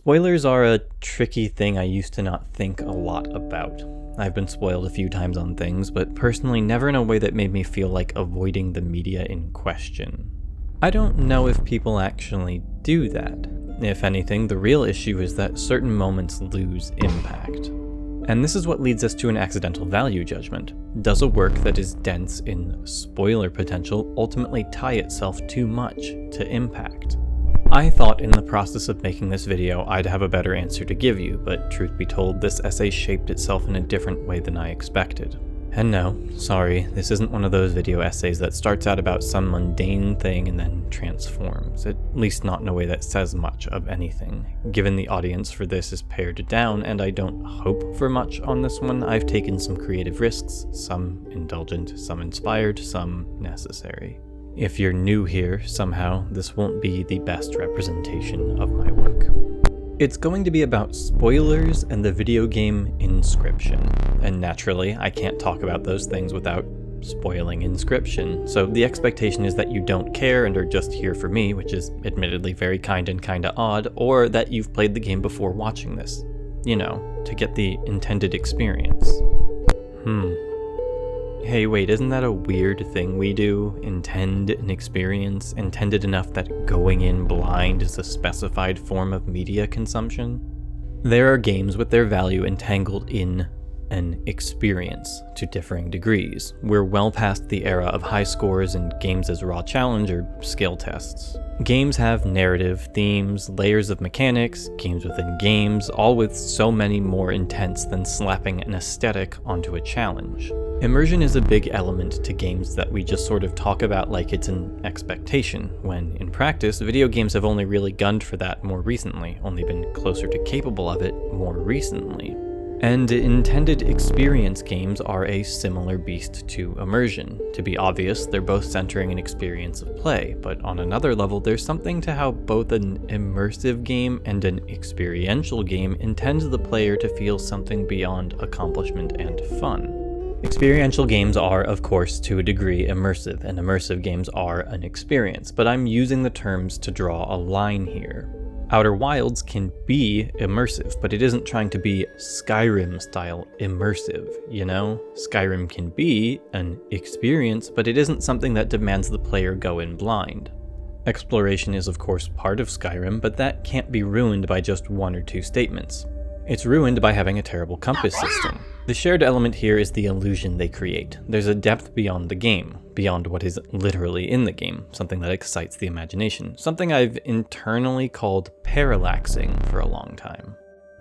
Spoilers are a tricky thing I used to not think a lot about. I've been spoiled a few times on things, but personally never in a way that made me feel like avoiding the media in question. I don't know if people actually do that. If anything, the real issue is that certain moments lose impact. And this is what leads us to an accidental value judgment. Does a work that is dense in spoiler potential ultimately tie itself too much to impact? I thought in the process of making this video I'd have a better answer to give you, but truth be told, this essay shaped itself in a different way than I expected. And no, sorry, this isn't one of those video essays that starts out about some mundane thing and then transforms, at least not in a way that says much of anything. Given the audience for this is pared down, and I don't hope for much on this one, I've taken some creative risks, some indulgent, some inspired, some necessary. If you're new here, somehow, this won't be the best representation of my work. It's going to be about spoilers and the video game Inscryption, and naturally, I can't talk about those things without spoiling Inscryption, so the expectation is that you don't care and are just here for me, which is admittedly very kind and kinda odd, or that you've played the game before watching this. You know, to get the intended experience. Hey, wait, isn't that a weird thing we do? Intend an experience, intended enough that going in blind is a specified form of media consumption? There are games with their value entangled in an experience to differing degrees. We're well past the era of high scores and games as raw challenge or skill tests. Games have narrative, themes, layers of mechanics, games within games, all with so many more intense than slapping an aesthetic onto a challenge. Immersion is a big element to games that we just sort of talk about like it's an expectation, when in practice, video games have only really gunned for that more recently, only been closer to capable of it more recently. And intended experience games are a similar beast to immersion. To be obvious, they're both centering an experience of play, but on another level, there's something to how both an immersive game and an experiential game intends the player to feel something beyond accomplishment and fun. Experiential games are, of course, to a degree immersive, and immersive games are an experience, but I'm using the terms to draw a line here. Outer Wilds can be immersive, but it isn't trying to be Skyrim-style immersive, you know? Skyrim can be an experience, but it isn't something that demands the player go in blind. Exploration is of course part of Skyrim, but that can't be ruined by just one or two statements. It's ruined by having a terrible compass system. The shared element here is the illusion they create. There's a depth beyond the game, beyond what is literally in the game, something that excites the imagination, something I've internally called parallaxing for a long time.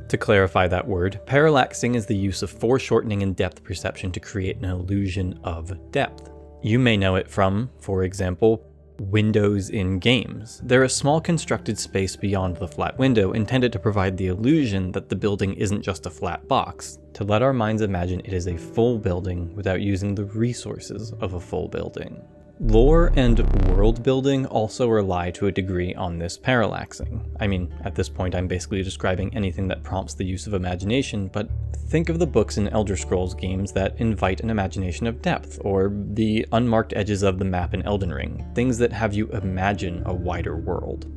To clarify that word, parallaxing is the use of foreshortening and depth perception to create an illusion of depth. You may know it from, for example, windows in games. They're a small constructed space beyond the flat window intended to provide the illusion that the building isn't just a flat box, to let our minds imagine it is a full building without using the resources of a full building. Lore and world building also rely to a degree on this parallaxing. I mean, at this point I'm basically describing anything that prompts the use of imagination, but think of the books in Elder Scrolls games that invite an imagination of depth, or the unmarked edges of the map in Elden Ring, things that have you imagine a wider world.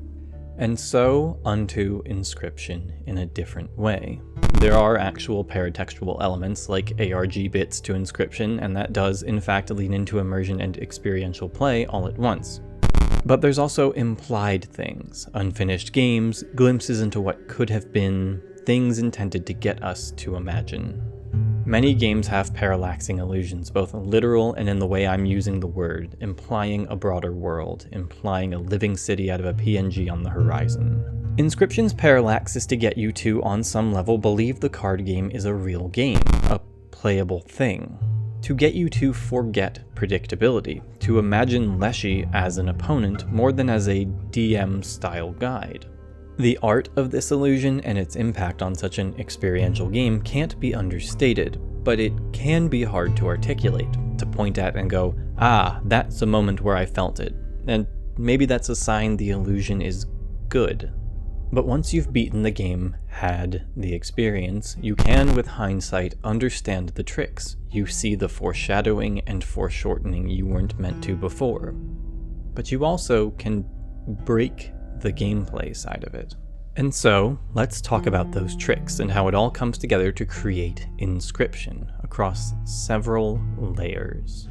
And so unto Inscryption in a different way. There are actual paratextual elements like ARG bits to Inscryption, and that does in fact lean into immersion and experiential play all at once. But there's also implied things, unfinished games, glimpses into what could have been, things intended to get us to imagine. Many games have parallaxing illusions, both literal and in the way I'm using the word, implying a broader world, implying a living city out of a PNG on the horizon. Inscryption's parallax is to get you to, on some level, believe the card game is a real game, a playable thing. To get you to forget predictability, to imagine Leshy as an opponent more than as a DM-style guide. The art of this illusion and its impact on such an experiential game can't be understated, but it can be hard to articulate, to point at and go, ah, that's a moment where I felt it, and maybe that's a sign the illusion is good. But once you've beaten the game, had the experience, you can, with hindsight, understand the tricks. You see the foreshadowing and foreshortening you weren't meant to before. But you also can break the gameplay side of it. And so, let's talk about those tricks and how it all comes together to create Inscryption across several layers.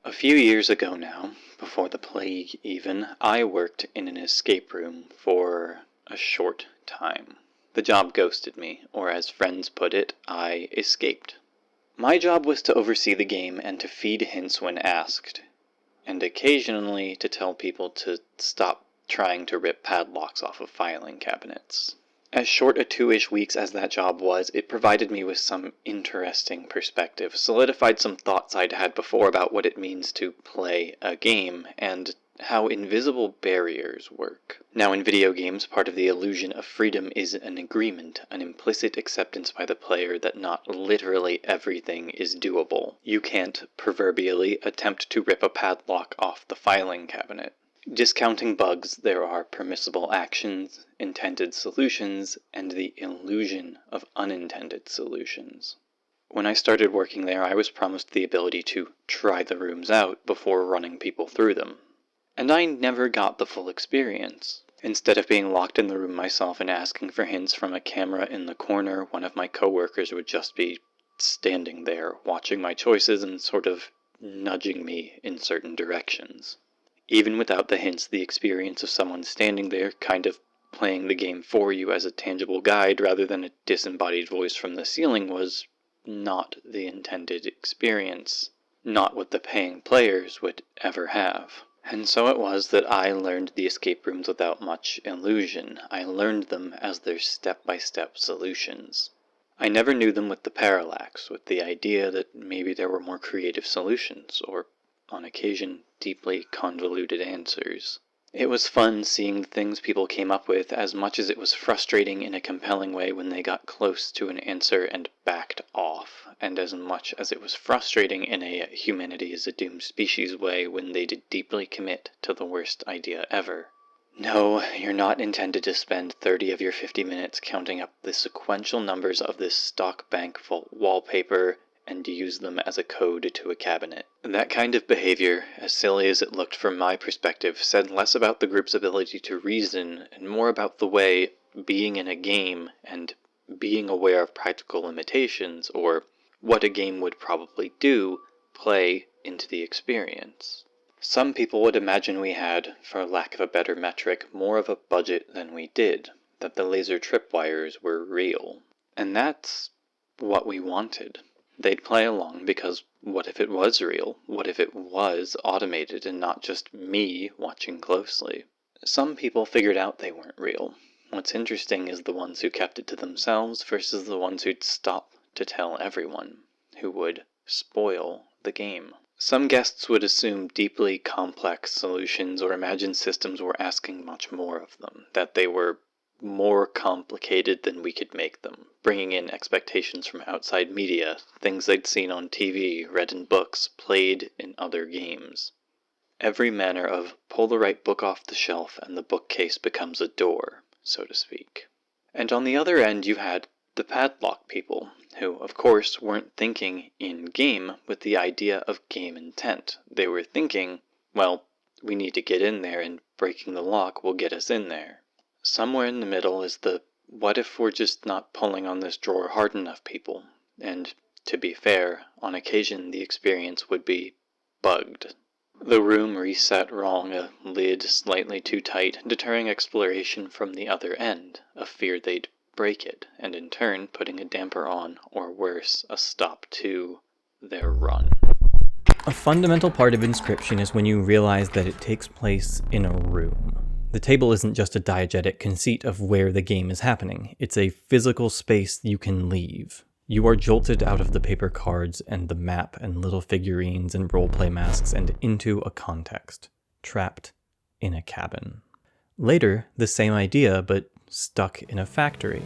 A few years ago now, before the plague even, I worked in an escape room for a short time. The job ghosted me, or as friends put it, I escaped. My job was to oversee the game and to feed hints when asked, and occasionally to tell people to stop trying to rip padlocks off of filing cabinets. As short a 2-ish weeks as that job was, it provided me with some interesting perspective, solidified some thoughts I'd had before about what it means to play a game, and how invisible barriers work. Now, in video games, part of the illusion of freedom is an agreement, an implicit acceptance by the player that not literally everything is doable. You can't, proverbially, attempt to rip a padlock off the filing cabinet. Discounting bugs, there are permissible actions, intended solutions, and the illusion of unintended solutions. When I started working there, I was promised the ability to try the rooms out before running people through them. And I never got the full experience. Instead of being locked in the room myself and asking for hints from a camera in the corner, one of my coworkers would just be standing there, watching my choices and sort of nudging me in certain directions. Even without the hints, the experience of someone standing there, kind of playing the game for you as a tangible guide rather than a disembodied voice from the ceiling, was not the intended experience, not what the paying players would ever have. And so it was that I learned the escape rooms without much illusion. I learned them as their step-by-step solutions. I never knew them with the parallax, with the idea that maybe there were more creative solutions, or, on occasion, deeply convoluted answers. It was fun seeing the things people came up with as much as it was frustrating in a compelling way when they got close to an answer and backed off, and as much as it was frustrating in a humanity is a doomed species way when they did deeply commit to the worst idea ever. No, you're not intended to spend 30 of your 50 minutes counting up the sequential numbers of this stock bank vault wallpaper and use them as a code to a cabinet. That kind of behavior, as silly as it looked from my perspective, said less about the group's ability to reason and more about the way being in a game and being aware of practical limitations, or what a game would probably do, play into the experience. Some people would imagine we had, for lack of a better metric, more of a budget than we did, that the laser tripwires were real. And that's what we wanted. They'd play along because what if it was real? What if it was automated and not just me watching closely? Some people figured out they weren't real. What's interesting is the ones who kept it to themselves versus the ones who'd stop to tell everyone, who would spoil the game. Some guests would assume deeply complex solutions or imagine systems were asking much more of them, that they were more complicated than we could make them, bringing in expectations from outside media, things they'd seen on TV, read in books, played in other games. Every manner of pull the right book off the shelf and the bookcase becomes a door, so to speak. And on the other end you had the padlock people, who, of course, weren't thinking in-game with the idea of game intent. They were thinking, well, we need to get in there and breaking the lock will get us in there. Somewhere in the middle is the what if we're just not pulling on this drawer hard enough people, and, to be fair, on occasion the experience would be bugged. The room reset wrong, a lid slightly too tight, deterring exploration from the other end, a fear they'd break it, and in turn putting a damper on, or worse, a stop to, their run. A fundamental part of Inscryption is when you realize that it takes place in a room. The table isn't just a diegetic conceit of where the game is happening, it's a physical space you can leave. You are jolted out of the paper cards and the map and little figurines and roleplay masks and into a context, trapped in a cabin. Later, the same idea, but stuck in a factory.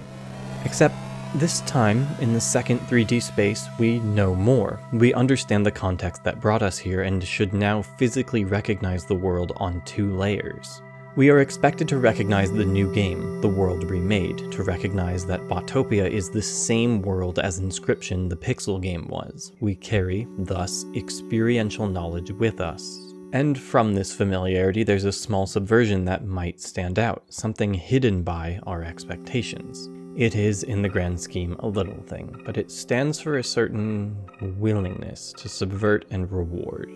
Except this time, in the second 3D space, we know more. We understand the context that brought us here and should now physically recognize the world on 2 layers. We are expected to recognize the new game, the world remade, to recognize that Botopia is the same world as Inscryption the pixel game was. We carry, thus, experiential knowledge with us. And from this familiarity, there's a small subversion that might stand out, something hidden by our expectations. It is, in the grand scheme, a little thing, but it stands for a certain willingness to subvert and reward.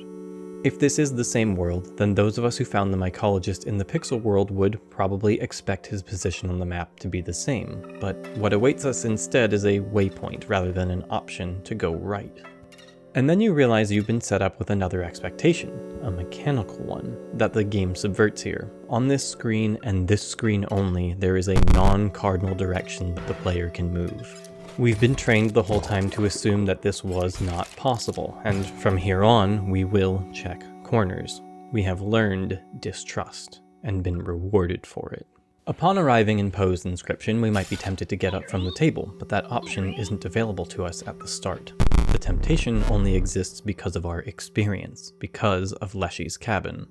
If this is the same world, then those of us who found the mycologist in the pixel world would probably expect his position on the map to be the same, but what awaits us instead is a waypoint rather than an option to go right. And then you realize you've been set up with another expectation, a mechanical one, that the game subverts here. On this screen, and this screen only, there is a non-cardinal direction that the player can move. We've been trained the whole time to assume that this was not possible, and from here on, we will check corners. We have learned distrust, and been rewarded for it. Upon arriving in Poe's Inscryption, we might be tempted to get up from the table, but that option isn't available to us at the start. The temptation only exists because of our experience, because of Leshy's cabin.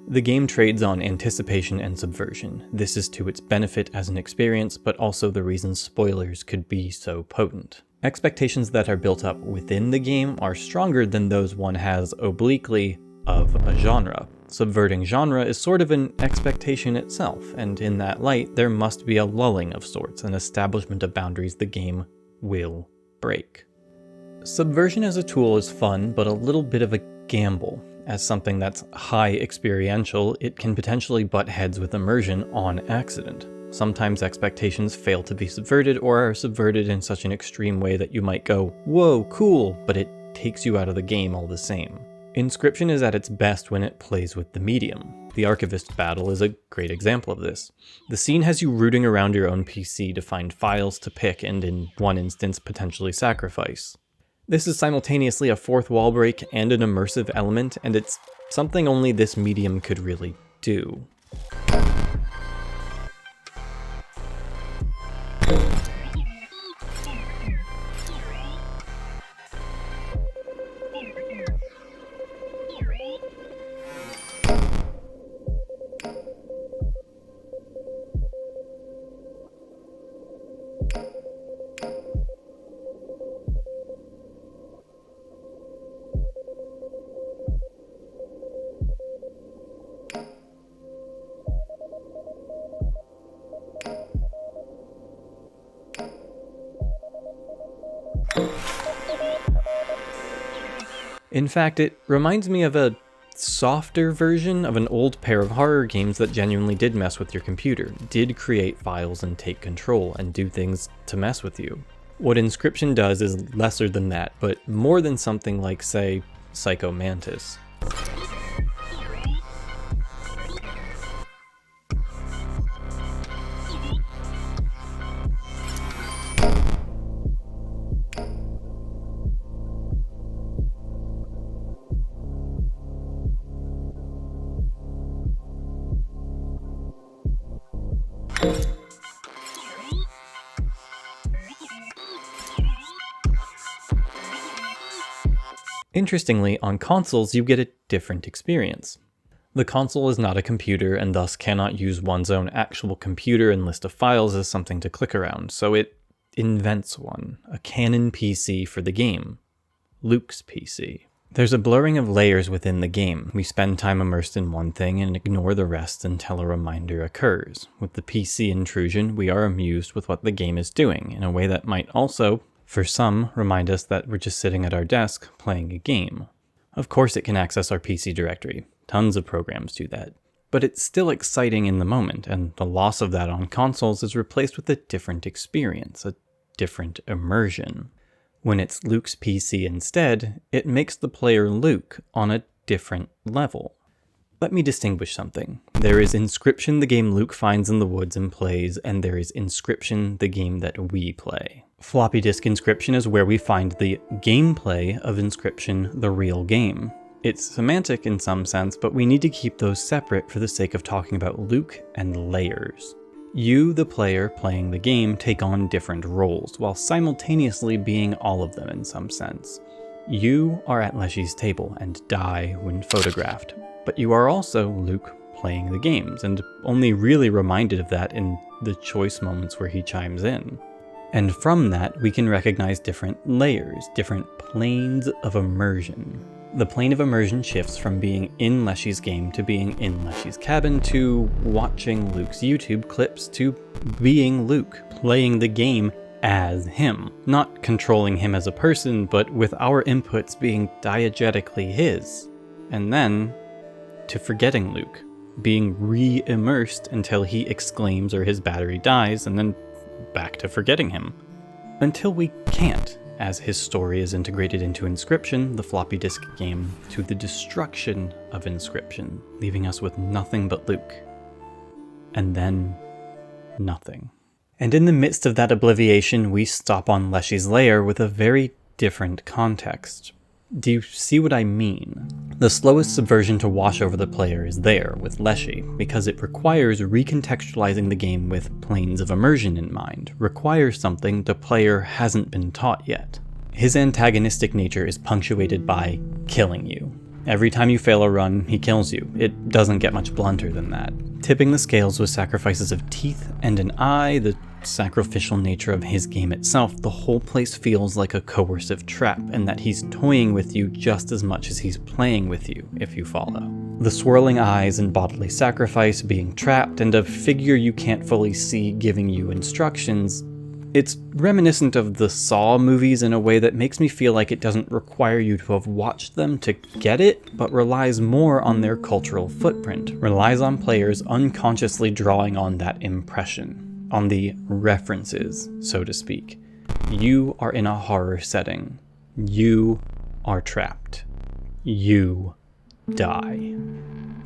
The game trades on anticipation and subversion. This is to its benefit as an experience, but also the reason spoilers could be so potent. Expectations that are built up within the game are stronger than those one has obliquely of a genre. Subverting genre is sort of an expectation itself, and in that light, there must be a lulling of sorts, an establishment of boundaries the game will break. Subversion as a tool is fun, but a little bit of a gamble. As something that's high experiential, it can potentially butt heads with immersion on accident. Sometimes expectations fail to be subverted, or are subverted in such an extreme way that you might go, "Whoa, cool," but it takes you out of the game all the same. Inscryption is at its best when it plays with the medium. The Archivist battle is a great example of this. The scene has you rooting around your own PC to find files to pick and, in one instance, potentially sacrifice. This is simultaneously a fourth wall break and an immersive element, and it's something only this medium could really do. In fact, it reminds me of a softer version of an old pair of horror games that genuinely did mess with your computer, did create files and take control, and do things to mess with you. What Inscryption does is lesser than that, but more than something like, say, Psycho Mantis. Interestingly, on consoles you get a different experience. The console is not a computer and thus cannot use one's own actual computer and list of files as something to click around, so it invents one, a canon PC for the game. Luke's PC. There's a blurring of layers within the game. We spend time immersed in one thing and ignore the rest until a reminder occurs. With the PC intrusion, we are amused with what the game is doing, in a way that might also, for some, remind us that we're just sitting at our desk playing a game. Of course it can access our PC directory. Tons of programs do that. But it's still exciting in the moment, and the loss of that on consoles is replaced with a different experience, a different immersion. When it's Luke's PC instead, it makes the player Luke on a different level. Let me distinguish something. There is Inscryption, the game Luke finds in the woods and plays, and there is Inscryption, the game that we play. Floppy disk Inscryption is where we find the gameplay of Inscryption, the real game. It's semantic in some sense, but we need to keep those separate for the sake of talking about Luke and layers. You, the player playing the game, take on different roles, while simultaneously being all of them in some sense. You are at Leshy's table and die when photographed, but you are also Luke playing the games, and only really reminded of that in the choice moments where he chimes in. And from that, we can recognize different layers, different planes of immersion. The plane of immersion shifts from being in Leshy's game to being in Leshy's cabin to watching Luke's YouTube clips to being Luke, playing the game as him. Not controlling him as a person, but with our inputs being diegetically his. And then to forgetting Luke, being re-immersed until he exclaims or his battery dies, and then back to forgetting him. Until we can't, as his story is integrated into Inscryption, the floppy disk game, to the destruction of Inscryption, leaving us with nothing but Luke. And then nothing. And in the midst of that obliviation, we stop on Leshy's lair with a very different context. Do you see what I mean? The slowest subversion to wash over the player is there with Leshy, because it requires recontextualizing the game with planes of immersion in mind, requires something the player hasn't been taught yet. His antagonistic nature is punctuated by killing you. Every time you fail a run, he kills you. It doesn't get much blunter than that. Tipping the scales with sacrifices of teeth and an eye, the sacrificial nature of his game itself, the whole place feels like a coercive trap, and that he's toying with you just as much as he's playing with you, if you follow. The swirling eyes and bodily sacrifice, being trapped, and a figure you can't fully see giving you instructions. It's reminiscent of the Saw movies in a way that makes me feel like it doesn't require you to have watched them to get it, but relies more on their cultural footprint, relies on players unconsciously drawing on that impression, on the references, so to speak. You are in a horror setting. You are trapped. You die.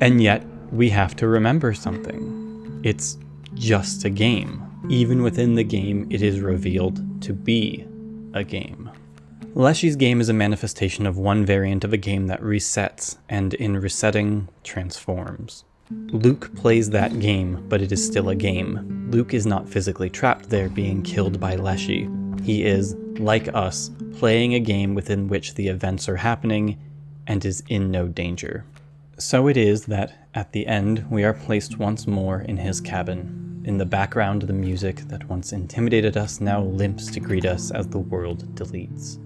And yet, we have to remember something. It's just a game. Even within the game, it is revealed to be a game. Leshy's game is a manifestation of one variant of a game that resets, and in resetting, transforms. Luke plays that game, but it is still a game. Luke is not physically trapped there being killed by Leshy. He is, like us, playing a game within which the events are happening, and is in no danger. So it is that, at the end, we are placed once more in his cabin. In the background, the music that once intimidated us now limps to greet us as the world deletes.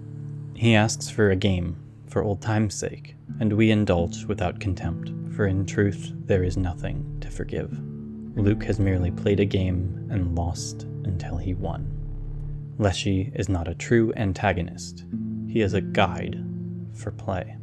He asks for a game, for old time's sake, and we indulge without contempt, for in truth there is nothing to forgive. Luke has merely played a game and lost until he won. Leshy is not a true antagonist. He is a guide for play.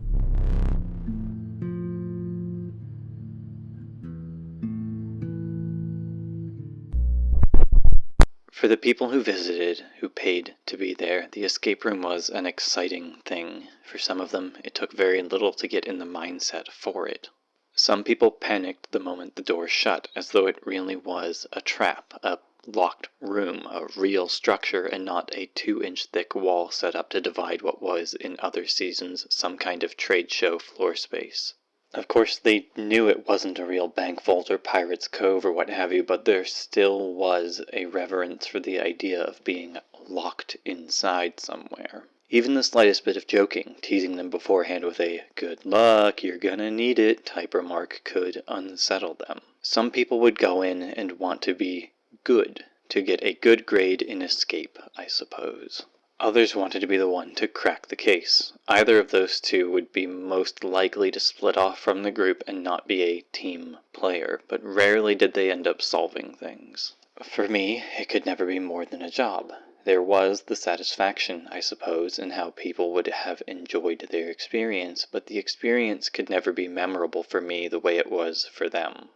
For the people who visited, who paid to be there, the escape room was an exciting thing. For some of them, it took very little to get in the mindset for it. Some people panicked the moment the door shut, as though it really was a trap, a locked room, a real structure, and not a 2-inch thick wall set up to divide what was, in other seasons, some kind of trade show floor space. Of course, they knew it wasn't a real bank vault or Pirate's Cove or what have you, but there still was a reverence for the idea of being locked inside somewhere. Even the slightest bit of joking, teasing them beforehand with a "good luck, you're gonna need it" type remark could unsettle them. Some people would go in and want to be good, to get a good grade in escape, I suppose. Others wanted to be the one to crack the case. Either of those two would be most likely to split off from the group and not be a team player, but rarely did they end up solving things. For me, it could never be more than a job. There was the satisfaction, I suppose, in how people would have enjoyed their experience, but the experience could never be memorable for me the way it was for them.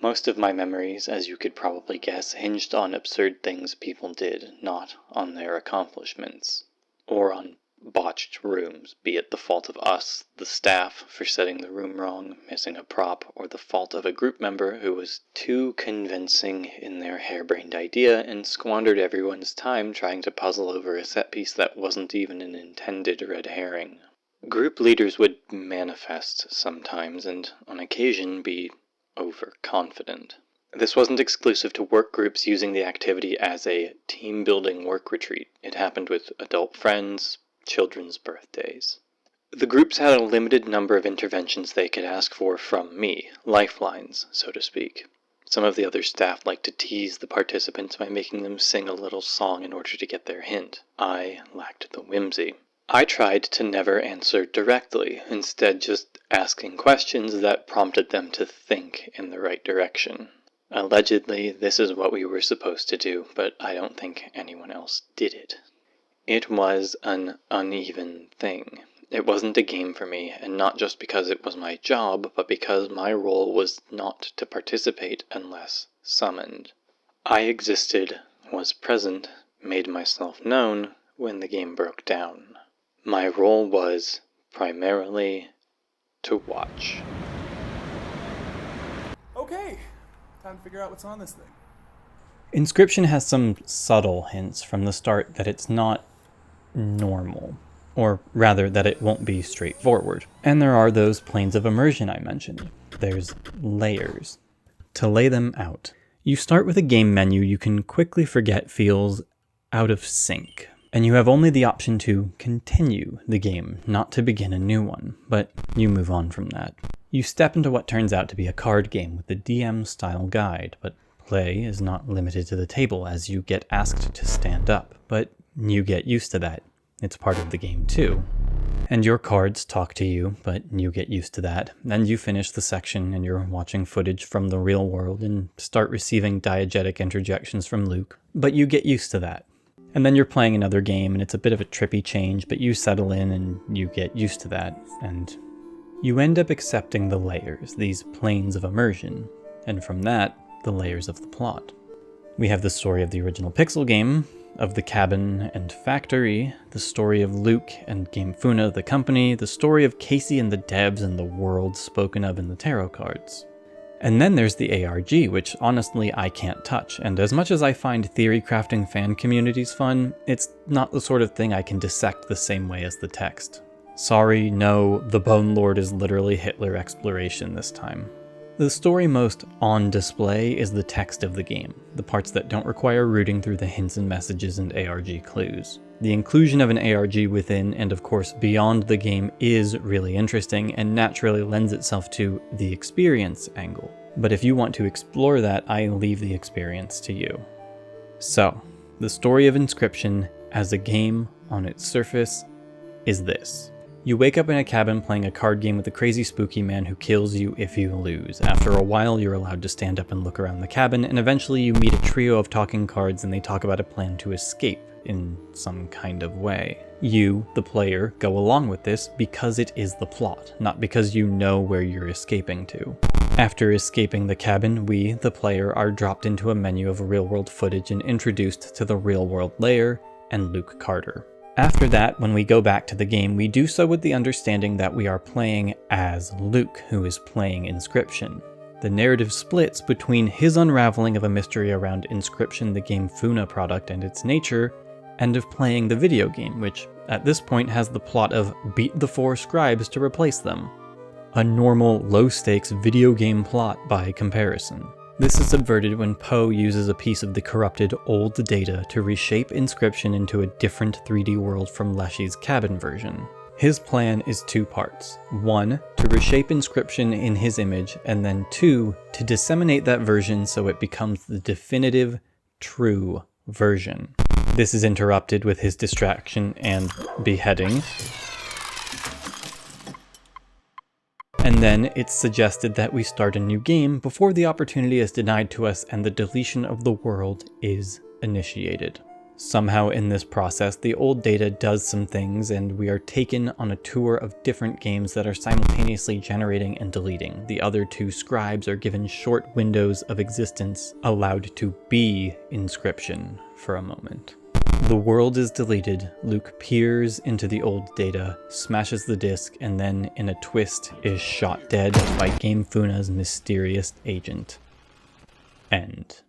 Most of my memories, as you could probably guess, hinged on absurd things people did, not on their accomplishments. Or on botched rooms, be it the fault of us, the staff, for setting the room wrong, missing a prop, or the fault of a group member who was too convincing in their harebrained idea and squandered everyone's time trying to puzzle over a set piece that wasn't even an intended red herring. Group leaders would manifest sometimes, and on occasion be overconfident. This wasn't exclusive to work groups using the activity as a team-building work retreat. It happened with adult friends, children's birthdays. The groups had a limited number of interventions they could ask for from me, lifelines, so to speak. Some of the other staff liked to tease the participants by making them sing a little song in order to get their hint. I lacked the whimsy. I tried to never answer directly, instead just asking questions that prompted them to think in the right direction. Allegedly, this is what we were supposed to do, but I don't think anyone else did it. It was an uneven thing. It wasn't a game for me, and not just because it was my job, but because my role was not to participate unless summoned. I existed, was present, made myself known when the game broke down. My role was, primarily, to watch. Okay, time to figure out what's on this thing. Inscryption has some subtle hints from the start that it's not normal, or rather that it won't be straightforward. And there are those planes of immersion I mentioned. There's layers. To lay them out, you start with a game menu you can quickly forget feels out of sync, and you have only the option to continue the game, not to begin a new one, but you move on from that. You step into what turns out to be a card game with a DM-style guide, but play is not limited to the table as you get asked to stand up, but you get used to that. It's part of the game too. And your cards talk to you, but you get used to that. And you finish the section and you're watching footage from the real world and start receiving diegetic interjections from Luke, but you get used to that. And then you're playing another game and it's a bit of a trippy change, but you settle in and you get used to that. And you end up accepting the layers, these planes of immersion. And from that, the layers of the plot. We have the story of the original Pixel game, of the cabin and factory, the story of Luke and Game Funa, the company, the story of Casey and the devs and the world spoken of in the tarot cards. And then there's the ARG, which honestly I can't touch, and as much as I find theory crafting fan communities fun, it's not the sort of thing I can dissect the same way as the text. Sorry, no, the Bone Lord is literally Hitler exploration this time. The story most on display is the text of the game, the parts that don't require rooting through the hints and messages and ARG clues. The inclusion of an ARG within and of course beyond the game is really interesting and naturally lends itself to the experience angle. But if you want to explore that, I leave the experience to you. So, the story of Inscryption as a game on its surface is this. You wake up in a cabin playing a card game with a crazy spooky man who kills you if you lose. After a while, you're allowed to stand up and look around the cabin, and eventually you meet a trio of talking cards and they talk about a plan to escape in some kind of way. You, the player, go along with this because it is the plot, not because you know where you're escaping to. After escaping the cabin, we, the player, are dropped into a menu of real-world footage and introduced to the real-world layer and Luke Carter. After that, when we go back to the game, we do so with the understanding that we are playing as Luke, who is playing Inscryption. The narrative splits between his unraveling of a mystery around Inscryption, the Game Funa product and its nature, and of playing the video game, which at this point has the plot of beat the 4 scribes to replace them. A normal, low-stakes video game plot by comparison. This is subverted when Poe uses a piece of the corrupted old data to reshape Inscryption into a different 3D world from Leshy's cabin version. His plan is 2 parts. 1, to reshape Inscryption in his image, and then 2, to disseminate that version so it becomes the definitive, true version. This is interrupted with his distraction and beheading. And then it's suggested that we start a new game before the opportunity is denied to us and the deletion of the world is initiated. Somehow in this process, the old data does some things and we are taken on a tour of different games that are simultaneously generating and deleting. The other 2 scribes are given short windows of existence, allowed to be Inscryption for a moment. The world is deleted, Luke peers into the old data, smashes the disk, and then, in a twist, is shot dead by Game Funa's mysterious agent. End.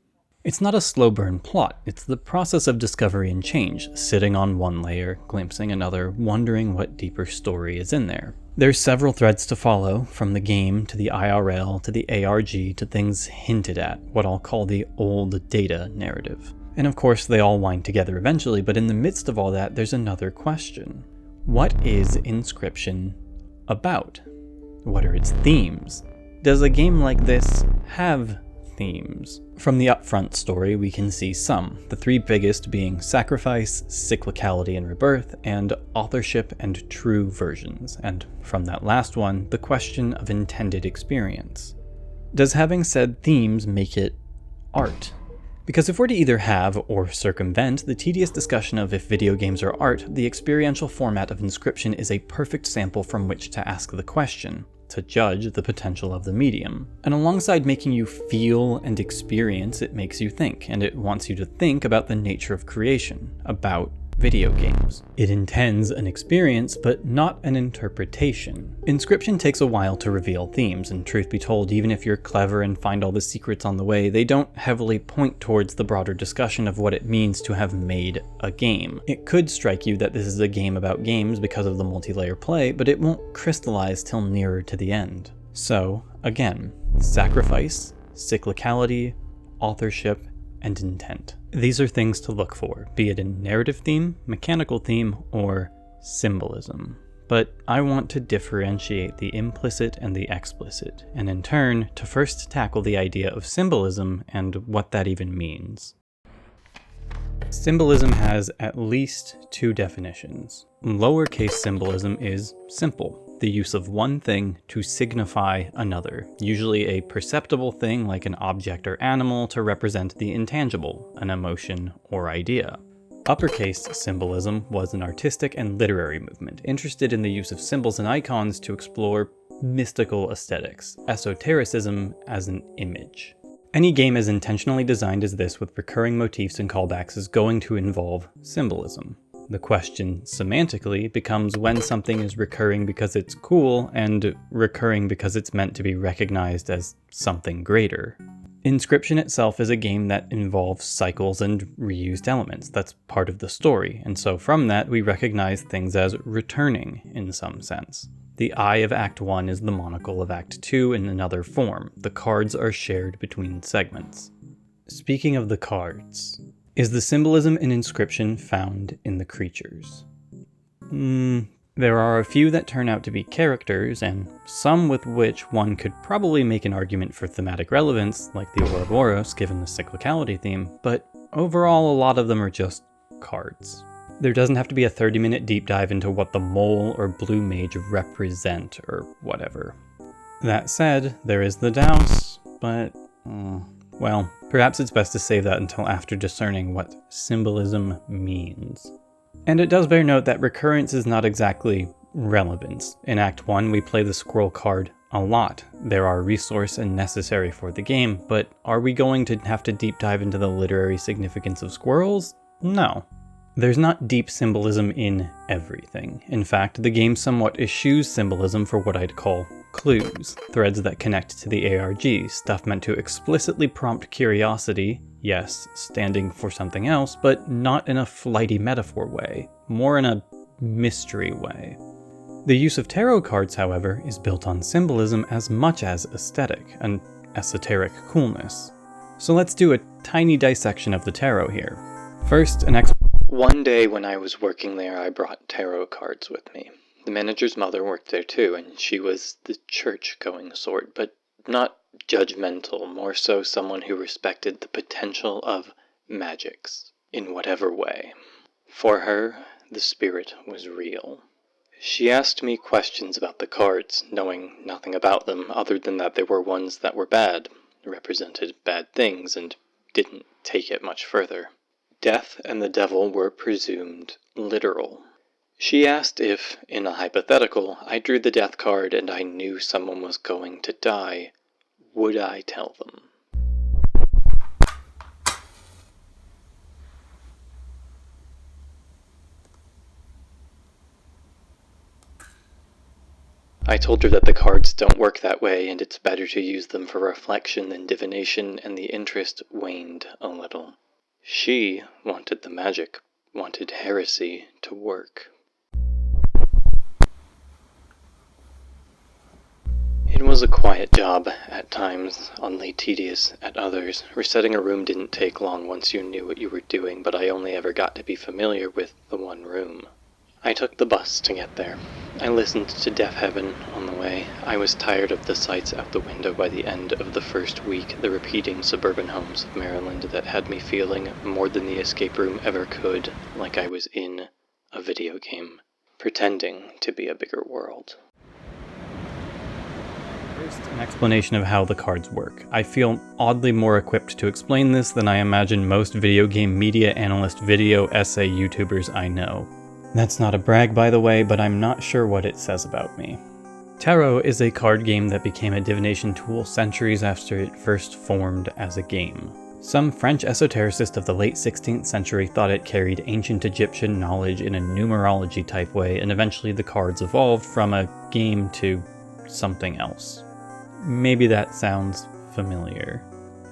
It's not a slow burn plot, it's the process of discovery and change, sitting on one layer, glimpsing another, wondering what deeper story is in there. There's several threads to follow, from the game to the IRL to the ARG to things hinted at, what I'll call the old data narrative. And of course they all wind together eventually, but in the midst of all that there's another question. What is Inscryption about? What are its themes? Does a game like this have themes. From the upfront story, we can see some, the three biggest being sacrifice, cyclicality and rebirth, and authorship and true versions, and from that last one, the question of intended experience. Does having said themes make it art? Because if we're to either have or circumvent the tedious discussion of if video games are art, the experiential format of Inscryption is a perfect sample from which to ask the question, to judge the potential of the medium. And alongside making you feel and experience, it makes you think, and it wants you to think about the nature of creation, about video games. It intends an experience, but not an interpretation. Inscryption takes a while to reveal themes, and truth be told, even if you're clever and find all the secrets on the way, they don't heavily point towards the broader discussion of what it means to have made a game. It could strike you that this is a game about games because of the multiplayer play, but it won't crystallize till nearer to the end. So, again, sacrifice, cyclicality, authorship, and intent. These are things to look for, be it in narrative theme, mechanical theme, or symbolism. But I want to differentiate the implicit and the explicit, and in turn, to first tackle the idea of symbolism and what that even means. Symbolism has at least two definitions. Lowercase symbolism is simple, the use of one thing to signify another, usually a perceptible thing like an object or animal to represent the intangible, an emotion or idea. Uppercase symbolism was an artistic and literary movement interested in the use of symbols and icons to explore mystical aesthetics, esotericism as an image. Any game as intentionally designed as this with recurring motifs and callbacks is going to involve symbolism. The question, semantically, becomes when something is recurring because it's cool and recurring because it's meant to be recognized as something greater. Inscryption itself is a game that involves cycles and reused elements. That's part of the story, and so from that we recognize things as returning in some sense. The eye of Act 1 is the monocle of Act 2 in another form. The cards are shared between segments. Speaking of the cards, is the symbolism in Inscryption found in the creatures? There are a few that turn out to be characters, and some with which one could probably make an argument for thematic relevance, like the Ouroboros given the cyclicality theme, but overall a lot of them are just cards. There doesn't have to be a 30-minute deep dive into what the mole or blue mage represent, or whatever. That said, there is the douse, but well, perhaps it's best to save that until after discerning what symbolism means. And it does bear note that recurrence is not exactly relevance. In Act 1, we play the squirrel card a lot. There are resource and necessary for the game, but are we going to have to deep dive into the literary significance of squirrels? No. There's not deep symbolism in everything. In fact, the game somewhat eschews symbolism for what I'd call clues, threads that connect to the ARG, stuff meant to explicitly prompt curiosity, yes, standing for something else, but not in a flighty metaphor way, more in a mystery way. The use of tarot cards, however, is built on symbolism as much as aesthetic, an esoteric coolness. So let's do a tiny dissection of the tarot here. First, One day when I was working there, I brought tarot cards with me. The manager's mother worked there too, and she was the church-going sort, but not judgmental, more so someone who respected the potential of magics, in whatever way. For her, the spirit was real. She asked me questions about the cards, knowing nothing about them other than that they were ones that were bad, represented bad things, and didn't take it much further. Death and the devil were presumed literal. She asked if, in a hypothetical, I drew the death card and I knew someone was going to die, would I tell them? I told her that the cards don't work that way and it's better to use them for reflection than divination, and the interest waned a little. She wanted the magic, wanted heresy to work. It was a quiet job at times, oddly tedious at others. Resetting a room didn't take long once you knew what you were doing, but I only ever got to be familiar with the one room. I took the bus to get there. I listened to Deaf Heaven on the way. I was tired of the sights out the window by the end of the first week, the repeating suburban homes of Maryland that had me feeling, more than the escape room ever could, like I was in a video game, pretending to be a bigger world. First, an explanation of how the cards work. I feel oddly more equipped to explain this than I imagine most video game media analyst video essay YouTubers I know. That's not a brag, by the way, but I'm not sure what it says about me. Tarot is a card game that became a divination tool centuries after it first formed as a game. Some French esotericist of the late 16th century thought it carried ancient Egyptian knowledge in a numerology-type way, and eventually the cards evolved from a game to something else. Maybe that sounds familiar.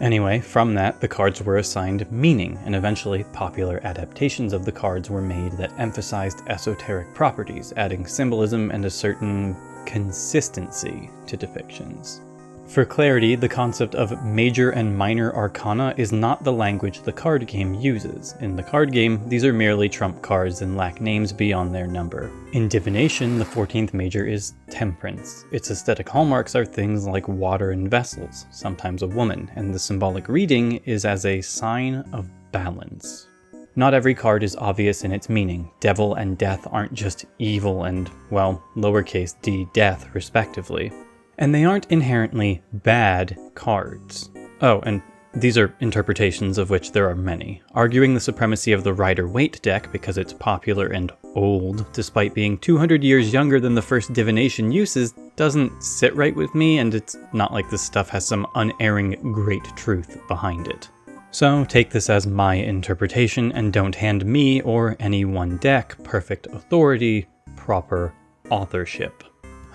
Anyway, from that, the cards were assigned meaning, and eventually popular adaptations of the cards were made that emphasized esoteric properties, adding symbolism and a certain consistency to depictions. For clarity, the concept of major and minor arcana is not the language the card game uses. In the card game, these are merely trump cards and lack names beyond their number. In divination, the 14th major is temperance. Its aesthetic hallmarks are things like water and vessels, sometimes a woman, and the symbolic reading is as a sign of balance. Not every card is obvious in its meaning. Devil and death aren't just evil and, well, lowercase d death, respectively. And they aren't inherently bad cards. Oh, and these are interpretations of which there are many. Arguing the supremacy of the Rider-Waite deck because it's popular and old, despite being 200 years younger than the first divination uses, doesn't sit right with me, and it's not like this stuff has some unerring great truth behind it. So take this as my interpretation, and don't hand me or any one deck perfect authority, proper authorship.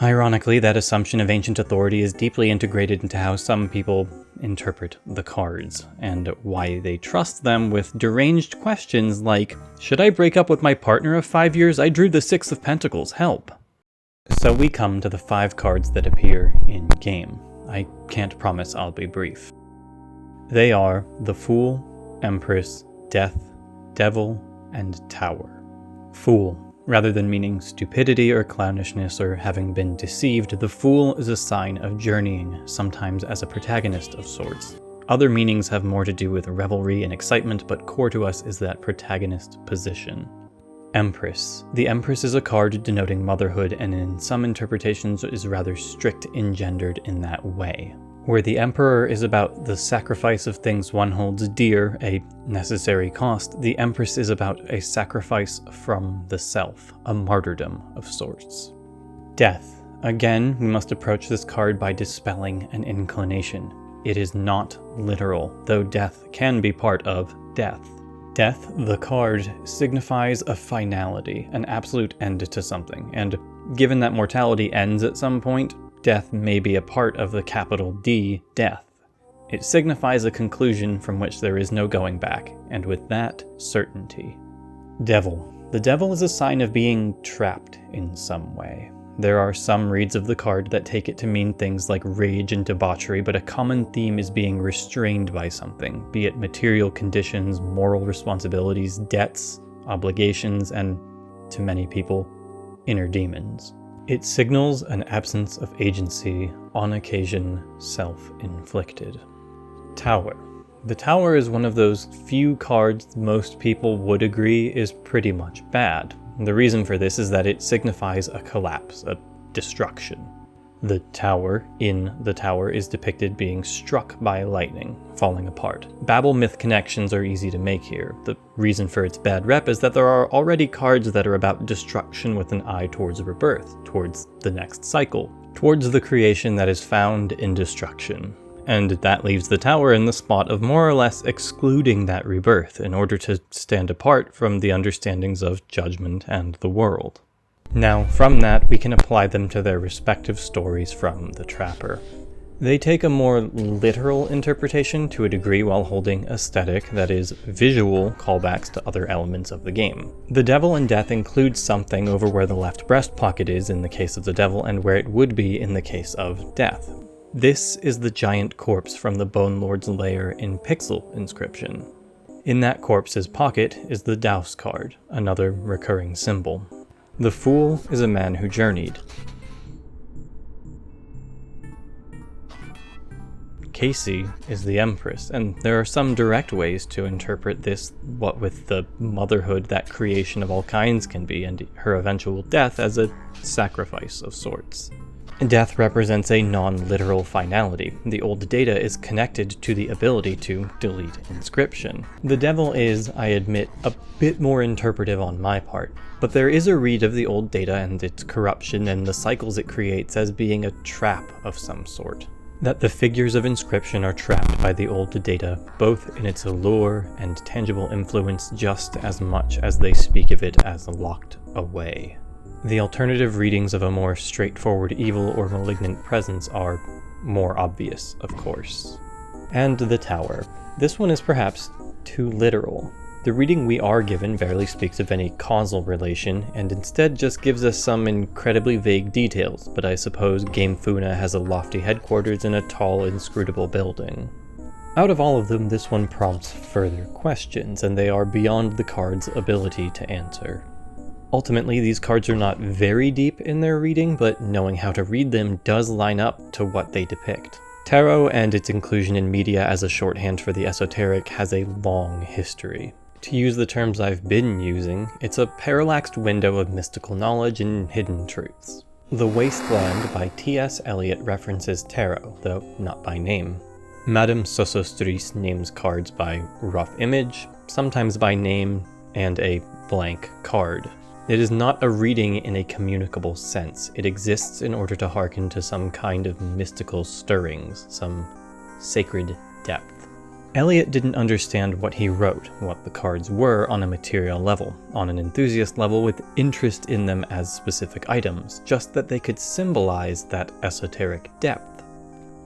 Ironically, that assumption of ancient authority is deeply integrated into how some people interpret the cards, and why they trust them with deranged questions like, should I break up with my partner of 5 years? I drew the 6 of Pentacles, help. So we come to the 5 cards that appear in-game. I can't promise I'll be brief. They are the Fool, Empress, Death, Devil, and Tower. Fool. Rather than meaning stupidity or clownishness or having been deceived, the Fool is a sign of journeying, sometimes as a protagonist of sorts. Other meanings have more to do with revelry and excitement, but core to us is that protagonist position. Empress. The Empress is a card denoting motherhood, and in some interpretations is rather strict engendered in that way. Where the Emperor is about the sacrifice of things one holds dear, a necessary cost, the Empress is about a sacrifice from the self, a martyrdom of sorts. Death. Again, we must approach this card by dispelling an inclination. It is not literal, though death can be part of death. Death, the card, signifies a finality, an absolute end to something, and given that mortality ends at some point, death may be a part of the capital D, death. It signifies a conclusion from which there is no going back, and with that, certainty. Devil. The Devil is a sign of being trapped in some way. There are some reads of the card that take it to mean things like rage and debauchery, but a common theme is being restrained by something, be it material conditions, moral responsibilities, debts, obligations, and, to many people, inner demons. It signals an absence of agency, on occasion self-inflicted. Tower. The Tower is one of those few cards most people would agree is pretty much bad. The reason for this is that it signifies a collapse, a destruction. The Tower, in the Tower, is depicted being struck by lightning, falling apart. Babel myth connections are easy to make here. The reason for its bad rep is that there are already cards that are about destruction with an eye towards rebirth, towards the next cycle, towards the creation that is found in destruction. And that leaves the Tower in the spot of more or less excluding that rebirth in order to stand apart from the understandings of judgment and the world. Now, from that, we can apply them to their respective stories from The Trapper. They take a more literal interpretation to a degree while holding aesthetic, that is, visual callbacks to other elements of the game. The Devil and Death include something over where the left breast pocket is in the case of the Devil and where it would be in the case of Death. This is the giant corpse from the Bone Lord's lair in Pixel Inscryption. In that corpse's pocket is the Daus card, another recurring symbol. The fool is a man who journeyed. Casey is the Empress, and there are some direct ways to interpret this, what with the motherhood that creation of all kinds can be, and her eventual death as a sacrifice of sorts. Death represents a non-literal finality. The old data is connected to the ability to delete inscription. The devil is, I admit, a bit more interpretive on my part, but there is a read of the old data and its corruption and the cycles it creates as being a trap of some sort. That the figures of inscription are trapped by the old data, both in its allure and tangible influence just as much as they speak of it as locked away. The alternative readings of a more straightforward evil or malignant presence are more obvious, of course. And the tower. This one is perhaps too literal. The reading we are given barely speaks of any causal relation, and instead just gives us some incredibly vague details, but I suppose Game Funa has a lofty headquarters in a tall, inscrutable building. Out of all of them, this one prompts further questions, and they are beyond the card's ability to answer. Ultimately, these cards are not very deep in their reading, but knowing how to read them does line up to what they depict. Tarot and its inclusion in media as a shorthand for the esoteric has a long history. To use the terms I've been using, it's a parallaxed window of mystical knowledge and hidden truths. The Wasteland by T.S. Eliot references tarot, though not by name. Madame Sosostris names cards by rough image, sometimes by name, and a blank card. It is not a reading in a communicable sense. It exists in order to hearken to some kind of mystical stirrings, some sacred depth. Eliot didn't understand what he wrote, what the cards were on a material level, on an enthusiast level with interest in them as specific items, just that they could symbolize that esoteric depth.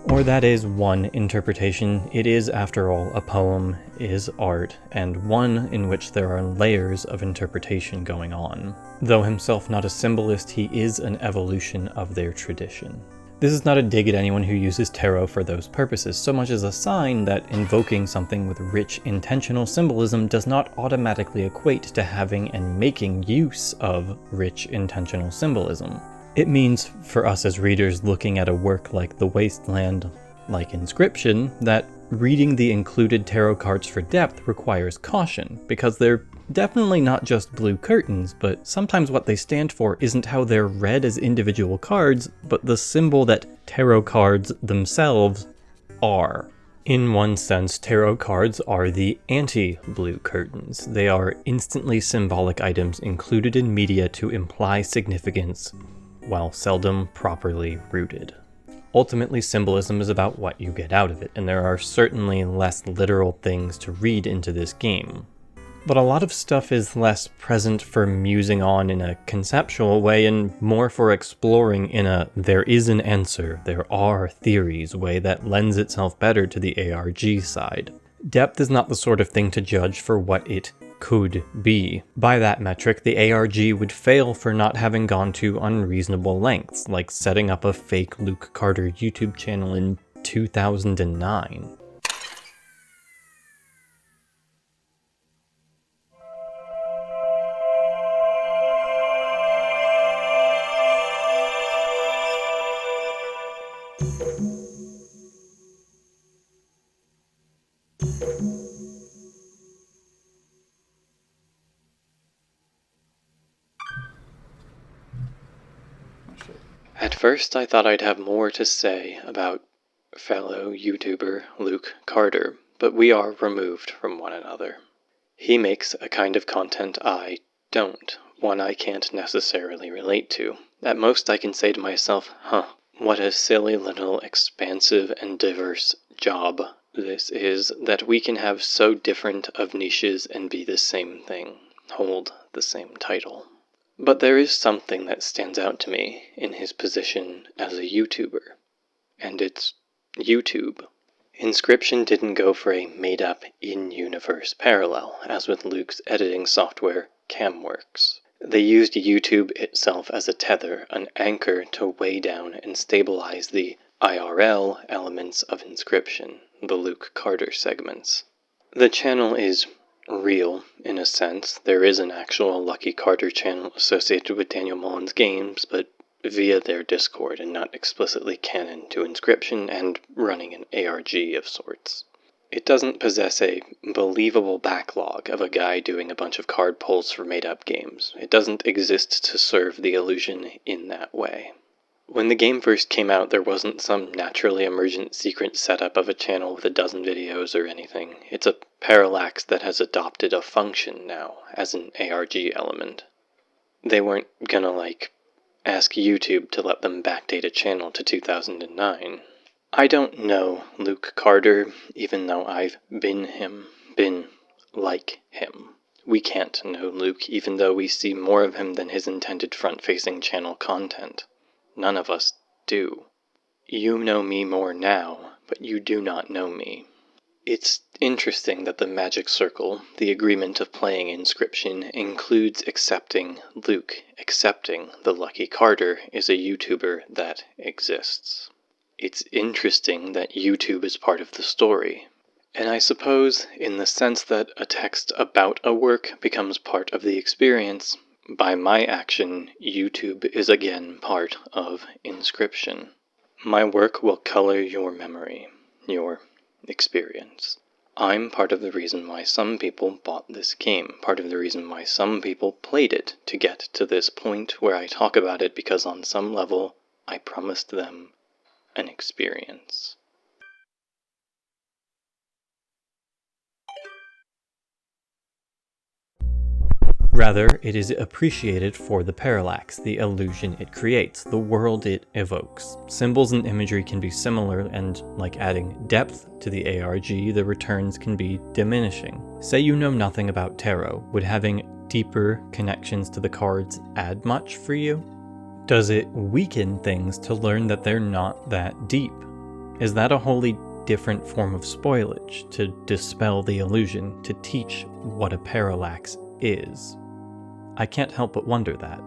Or that is one interpretation. It is, after all, a poem, is art, and one in which there are layers of interpretation going on. Though himself not a symbolist, he is an evolution of their tradition. This is not a dig at anyone who uses tarot for those purposes, so much as a sign that invoking something with rich intentional symbolism does not automatically equate to having and making use of rich intentional symbolism. It means, for us as readers looking at a work like The Wasteland, like Inscryption, that reading the included tarot cards for depth requires caution, because they're definitely not just blue curtains, but sometimes what they stand for isn't how they're read as individual cards, but the symbol that tarot cards themselves are. In one sense, tarot cards are the anti-blue curtains. They are instantly symbolic items included in media to imply significance, while seldom properly rooted. Ultimately, symbolism is about what you get out of it, and there are certainly less literal things to read into this game. But a lot of stuff is less present for musing on in a conceptual way and more for exploring in a there is an answer, there are theories way that lends itself better to the ARG side. Depth is not the sort of thing to judge for what it could be. By that metric, the ARG would fail for not having gone to unreasonable lengths, like setting up a fake Luke Carter YouTube channel in 2009. At first, I thought I'd have more to say about fellow YouTuber Luke Carter, but we are removed from one another. He makes a kind of content I don't, one I can't necessarily relate to. At most, I can say to myself, what a silly little expansive and diverse job this is, that we can have so different of niches and be the same thing, hold the same title. But there is something that stands out to me in his position as a YouTuber, and it's YouTube. Inscryption didn't go for a made-up, in-universe parallel, as with Luke's editing software, Camworks. They used YouTube itself as a tether, an anchor to weigh down and stabilize the IRL elements of Inscryption, the Luke Carter segments. The channel is real, in a sense. There is an actual Lucky Carter channel associated with Daniel Mullen's games, but via their Discord and not explicitly canon to Inscryption and running an ARG of sorts. It doesn't possess a believable backlog of a guy doing a bunch of card pulls for made-up games. It doesn't exist to serve the illusion in that way. When the game first came out, there wasn't some naturally emergent secret setup of a channel with a dozen videos or anything. It's a parallax that has adopted a function now as an ARG element. They weren't gonna, ask YouTube to let them backdate a channel to 2009. I don't know Luke Carter, even though I've been like him. We can't know Luke, even though we see more of him than his intended front-facing channel content. None of us do. You know me more now, but you do not know me. It's interesting that the magic circle, the agreement of playing Inscryption, includes accepting Luke, accepting the Lucky Carter is a YouTuber that exists. It's interesting that YouTube is part of the story. And I suppose, in the sense that a text about a work becomes part of the experience, by my action, YouTube is again part of Inscryption. My work will color your memory, your experience. I'm part of the reason why some people bought this game, part of the reason why some people played it to get to this point where I talk about it because on some level, I promised them an experience. Rather, it is appreciated for the parallax, the illusion it creates, the world it evokes. Symbols and imagery can be similar, and like adding depth to the ARG, the returns can be diminishing. Say you know nothing about tarot, would having deeper connections to the cards add much for you? Does it weaken things to learn that they're not that deep? Is that a wholly different form of spoilage, to dispel the illusion, to teach what a parallax is? I can't help but wonder that.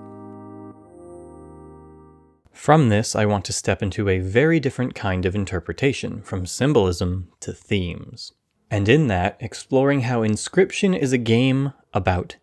From this, I want to step into a very different kind of interpretation, from symbolism to themes. And in that, exploring how Inscryption is a game about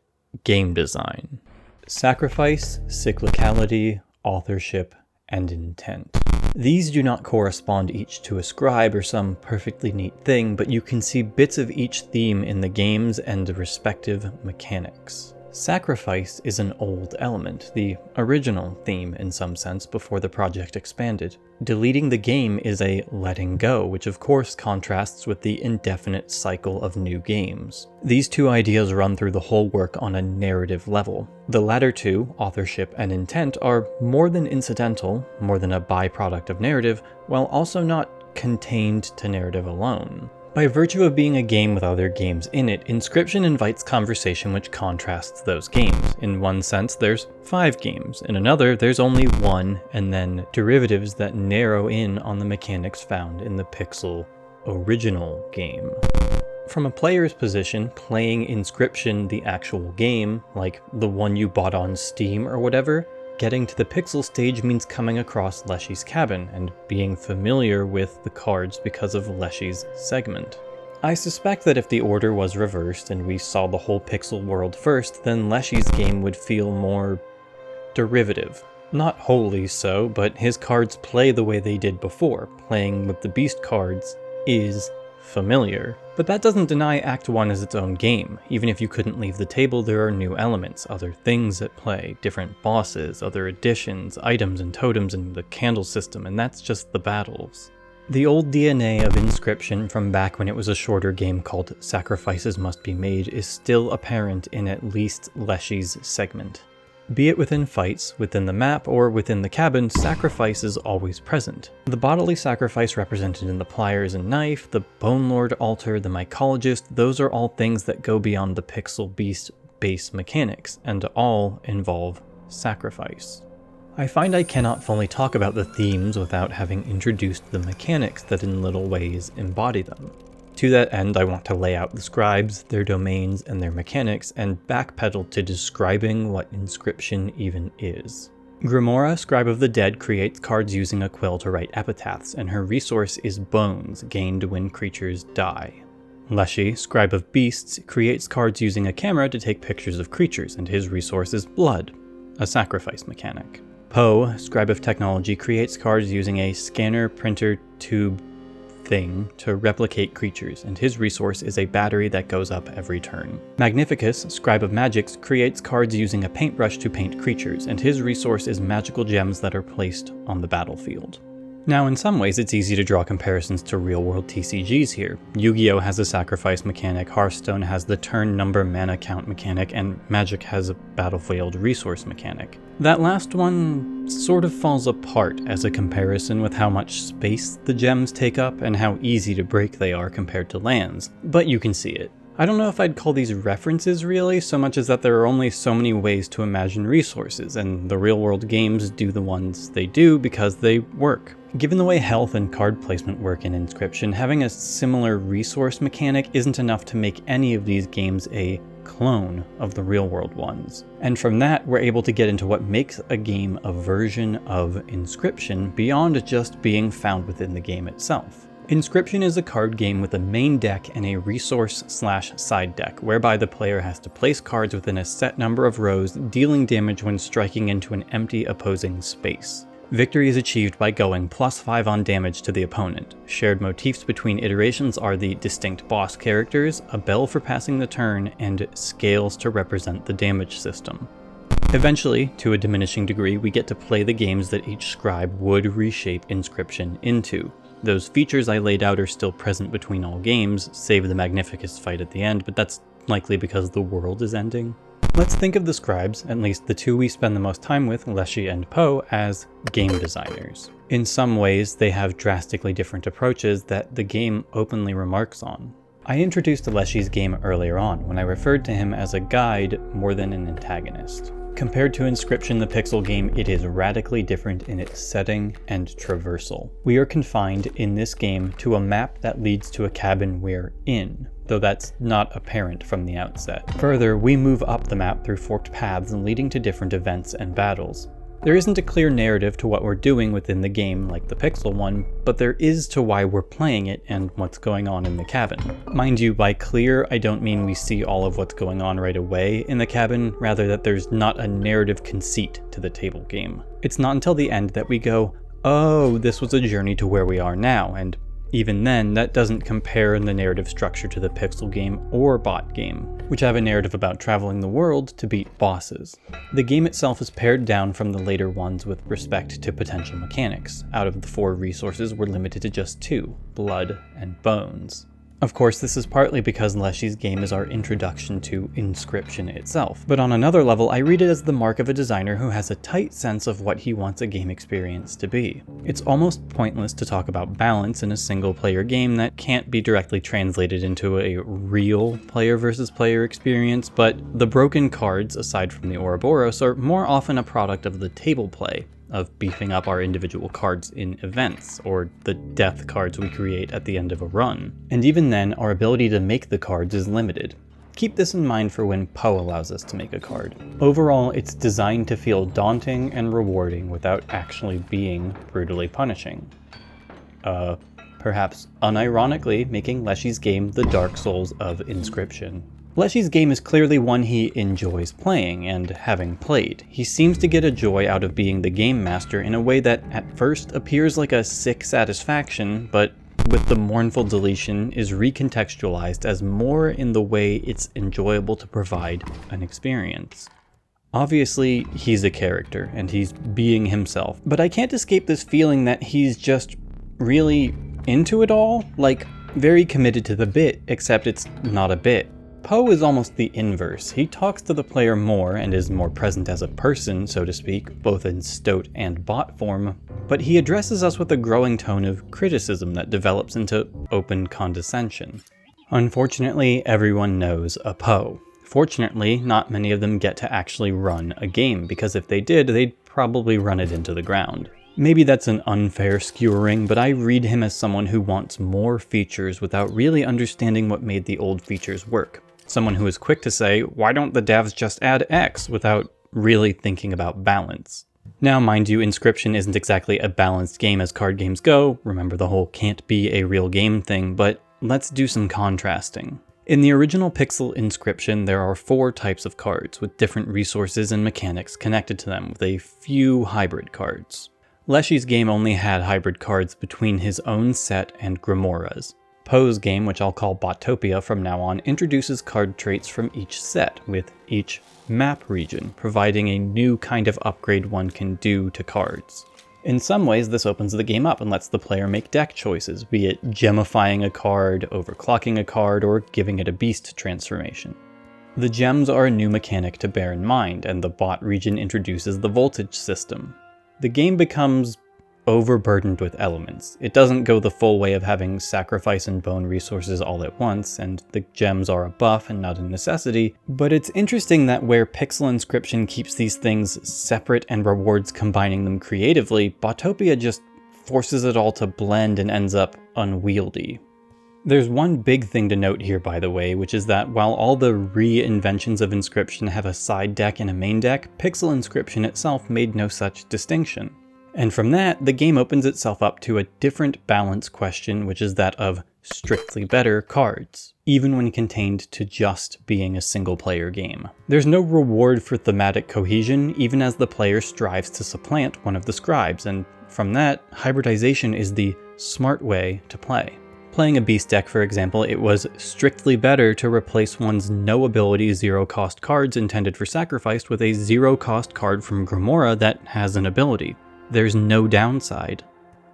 game design. Sacrifice, cyclicality, authorship, and intent. These do not correspond each to a scribe or some perfectly neat thing, but you can see bits of each theme in the games and the respective mechanics. Sacrifice is an old element, the original theme in some sense before the project expanded. Deleting the game is a letting go, which of course contrasts with the indefinite cycle of new games. These two ideas run through the whole work on a narrative level. The latter two, authorship and intent, are more than incidental, more than a byproduct of narrative, while also not contained to narrative alone. By virtue of being a game with other games in it, Inscryption invites conversation which contrasts those games. In one sense, there's 5 games. In another, there's only 1, and then derivatives that narrow in on the mechanics found in the Pixel original game. From a player's position, playing Inscryption, the actual game, like the one you bought on Steam or whatever, getting to the Pixel stage means coming across Leshy's cabin and being familiar with the cards because of Leshy's segment. I suspect that if the order was reversed and we saw the whole Pixel world first, then Leshy's game would feel more derivative. Not wholly so, but his cards play the way they did before. Playing with the Beast cards is familiar. But that doesn't deny Act 1 as its own game. Even if you couldn't leave the table, there are new elements, other things at play, different bosses, other additions, items and totems in the candle system, and that's just the battles. The old DNA of Inscryption from back when it was a shorter game called Sacrifices Must Be Made is still apparent in at least Leshy's segment. Be it within fights, within the map, or within the cabin, sacrifice is always present. The bodily sacrifice represented in the pliers and knife, the Bone Lord altar, the mycologist, those are all things that go beyond the Pixel Beast base mechanics, and all involve sacrifice. I find I cannot fully talk about the themes without having introduced the mechanics that in little ways embody them. To that end, I want to lay out the scribes, their domains, and their mechanics, and backpedal to describing what Inscryption even is. Grimora, Scribe of the Dead, creates cards using a quill to write epitaphs, and her resource is bones, gained when creatures die. Leshy, scribe of beasts, creates cards using a camera to take pictures of creatures, and his resource is blood, a sacrifice mechanic. Poe, scribe of technology, creates cards using a scanner printer tube thing to replicate creatures, and his resource is a battery that goes up every turn. Magnificus, scribe of magics, creates cards using a paintbrush to paint creatures, and his resource is magical gems that are placed on the battlefield. Now, in some ways, it's easy to draw comparisons to real-world TCGs here. Yu-Gi-Oh! Has a sacrifice mechanic, Hearthstone has the turn number mana count mechanic, and Magic has a battlefield resource mechanic. That last one sort of falls apart as a comparison with how much space the gems take up and how easy to break they are compared to lands, but you can see it. I don't know if I'd call these references really, so much as that there are only so many ways to imagine resources, and the real-world games do the ones they do because they work. Given the way health and card placement work in Inscryption, having a similar resource mechanic isn't enough to make any of these games a clone of the real-world ones. And from that, we're able to get into what makes a game a version of Inscryption beyond just being found within the game itself. Inscryption is a card game with a main deck and a resource/side deck, whereby the player has to place cards within a set number of rows, dealing damage when striking into an empty opposing space. Victory is achieved by going +5 on damage to the opponent. Shared motifs between iterations are the distinct boss characters, a bell for passing the turn, and scales to represent the damage system. Eventually, to a diminishing degree, we get to play the games that each scribe would reshape Inscryption into. Those features I laid out are still present between all games, save the Magnificus fight at the end, but that's likely because the world is ending. Let's think of the scribes, at least the two we spend the most time with, Leshy and Poe, as game designers. In some ways, they have drastically different approaches that the game openly remarks on. I introduced Leshy's game earlier on, when I referred to him as a guide more than an antagonist. Compared to Inscryption, the pixel game, it is radically different in its setting and traversal. We are confined in this game to a map that leads to a cabin we're in, though that's not apparent from the outset. Further, we move up the map through forked paths leading to different events and battles. There isn't a clear narrative to what we're doing within the game like the pixel one, but there is to why we're playing it and what's going on in the cabin. Mind you, by clear, I don't mean we see all of what's going on right away in the cabin, rather that there's not a narrative conceit to the table game. It's not until the end that we go, oh, this was a journey to where we are now, and even then, that doesn't compare in the narrative structure to the pixel game or bot game, which have a narrative about traveling the world to beat bosses. The game itself is pared down from the later ones with respect to potential mechanics. Out of the 4 resources, we're limited to just 2, blood and bones. Of course, this is partly because Leshy's game is our introduction to Inscryption itself, but on another level, I read it as the mark of a designer who has a tight sense of what he wants a game experience to be. It's almost pointless to talk about balance in a single-player game that can't be directly translated into a real player versus player experience, but the broken cards, aside from the Ouroboros, are more often a product of the table play, of beefing up our individual cards in events, or the death cards we create at the end of a run. And even then, our ability to make the cards is limited. Keep this in mind for when Poe allows us to make a card. Overall, it's designed to feel daunting and rewarding without actually being brutally punishing. Perhaps unironically making Leshy's game the Dark Souls of Inscryption. Leshy's game is clearly one he enjoys playing and having played. He seems to get a joy out of being the game master in a way that at first appears like a sick satisfaction, but with the mournful deletion is recontextualized as more in the way it's enjoyable to provide an experience. Obviously, he's a character and he's being himself, but I can't escape this feeling that he's just really into it all, like very committed to the bit, except it's not a bit. Poe is almost the inverse. He talks to the player more and is more present as a person, so to speak, both in stoat and bot form, but he addresses us with a growing tone of criticism that develops into open condescension. Unfortunately, everyone knows a Poe. Fortunately, not many of them get to actually run a game, because if they did, they'd probably run it into the ground. Maybe that's an unfair skewering, but I read him as someone who wants more features without really understanding what made the old features work. Someone who is quick to say, why don't the devs just add X, without really thinking about balance. Now, mind you, Inscryption isn't exactly a balanced game as card games go, remember the whole can't be a real game thing, but let's do some contrasting. In the original Pixel Inscryption, there are 4 types of cards with different resources and mechanics connected to them, with a few hybrid cards. Leshy's game only had hybrid cards between his own set and Grimora's. Poe's game, which I'll call Botopia from now on, introduces card traits from each set, with each map region providing a new kind of upgrade one can do to cards. In some ways, this opens the game up and lets the player make deck choices, be it gemifying a card, overclocking a card, or giving it a beast transformation. The gems are a new mechanic to bear in mind, and the bot region introduces the voltage system. The game becomes overburdened with elements. It doesn't go the full way of having sacrifice and bone resources all at once, and the gems are a buff and not a necessity, but it's interesting that where Pixel Inscryption keeps these things separate and rewards combining them creatively, Botopia just forces it all to blend and ends up unwieldy. There's one big thing to note here, by the way, which is that while all the reinventions of Inscryption have a side deck and a main deck, Pixel Inscryption itself made no such distinction. And from that, the game opens itself up to a different balance question, which is that of strictly better cards, even when contained to just being a single-player game. There's no reward for thematic cohesion, even as the player strives to supplant one of the scribes, and from that, hybridization is the smart way to play. Playing a beast deck, for example, it was strictly better to replace one's no-ability zero-cost cards intended for sacrifice with a zero-cost card from Grimora that has an ability. There's no downside.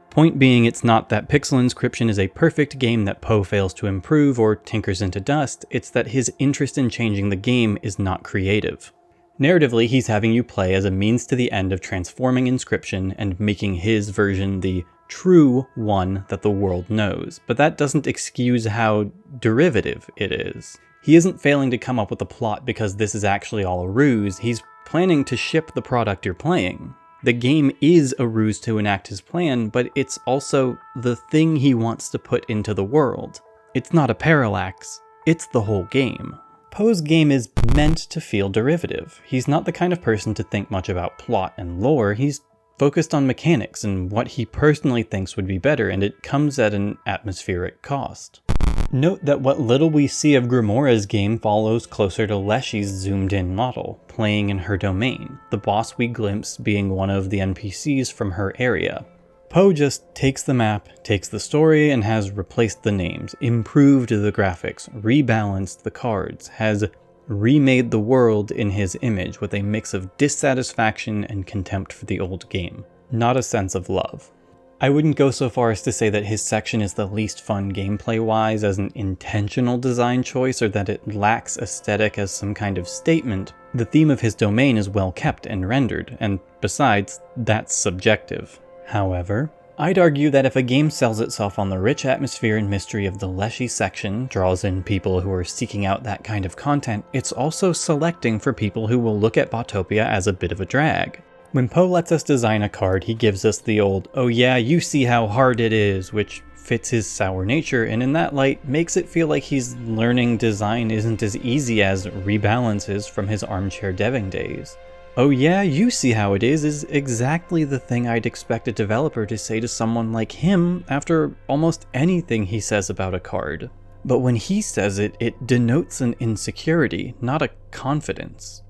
Point being, it's not that Pixel Inscryption is a perfect game that Poe fails to improve or tinkers into dust, it's that his interest in changing the game is not creative. Narratively, he's having you play as a means to the end of transforming Inscryption and making his version the true one that the world knows, but that doesn't excuse how derivative it is. He isn't failing to come up with a plot because this is actually all a ruse, he's planning to ship the product you're playing. The game is a ruse to enact his plan, but it's also the thing he wants to put into the world. It's not a parallax, it's the whole game. Poe's game is meant to feel derivative. He's not the kind of person to think much about plot and lore, he's focused on mechanics and what he personally thinks would be better, and it comes at an atmospheric cost. Note that what little we see of Grimora's game follows closer to Leshy's zoomed-in model, playing in her domain, the boss we glimpse being one of the NPCs from her area. Poe just takes the map, takes the story, and has replaced the names, improved the graphics, rebalanced the cards, has remade the world in his image with a mix of dissatisfaction and contempt for the old game, not a sense of love. I wouldn't go so far as to say that his section is the least fun gameplay-wise as an intentional design choice, or that it lacks aesthetic as some kind of statement. The theme of his domain is well kept and rendered, and besides, that's subjective. However, I'd argue that if a game sells itself on the rich atmosphere and mystery of the Leshy section, draws in people who are seeking out that kind of content, it's also selecting for people who will look at Botopia as a bit of a drag. When Poe lets us design a card, he gives us the old, "Oh yeah, you see how hard it is," which fits his sour nature, and in that light, makes it feel like he's learning design isn't as easy as rebalances from his armchair deving days. "Oh yeah, you see how it is exactly the thing I'd expect a developer to say to someone like him after almost anything he says about a card. But when he says it, it denotes an insecurity, not a confidence.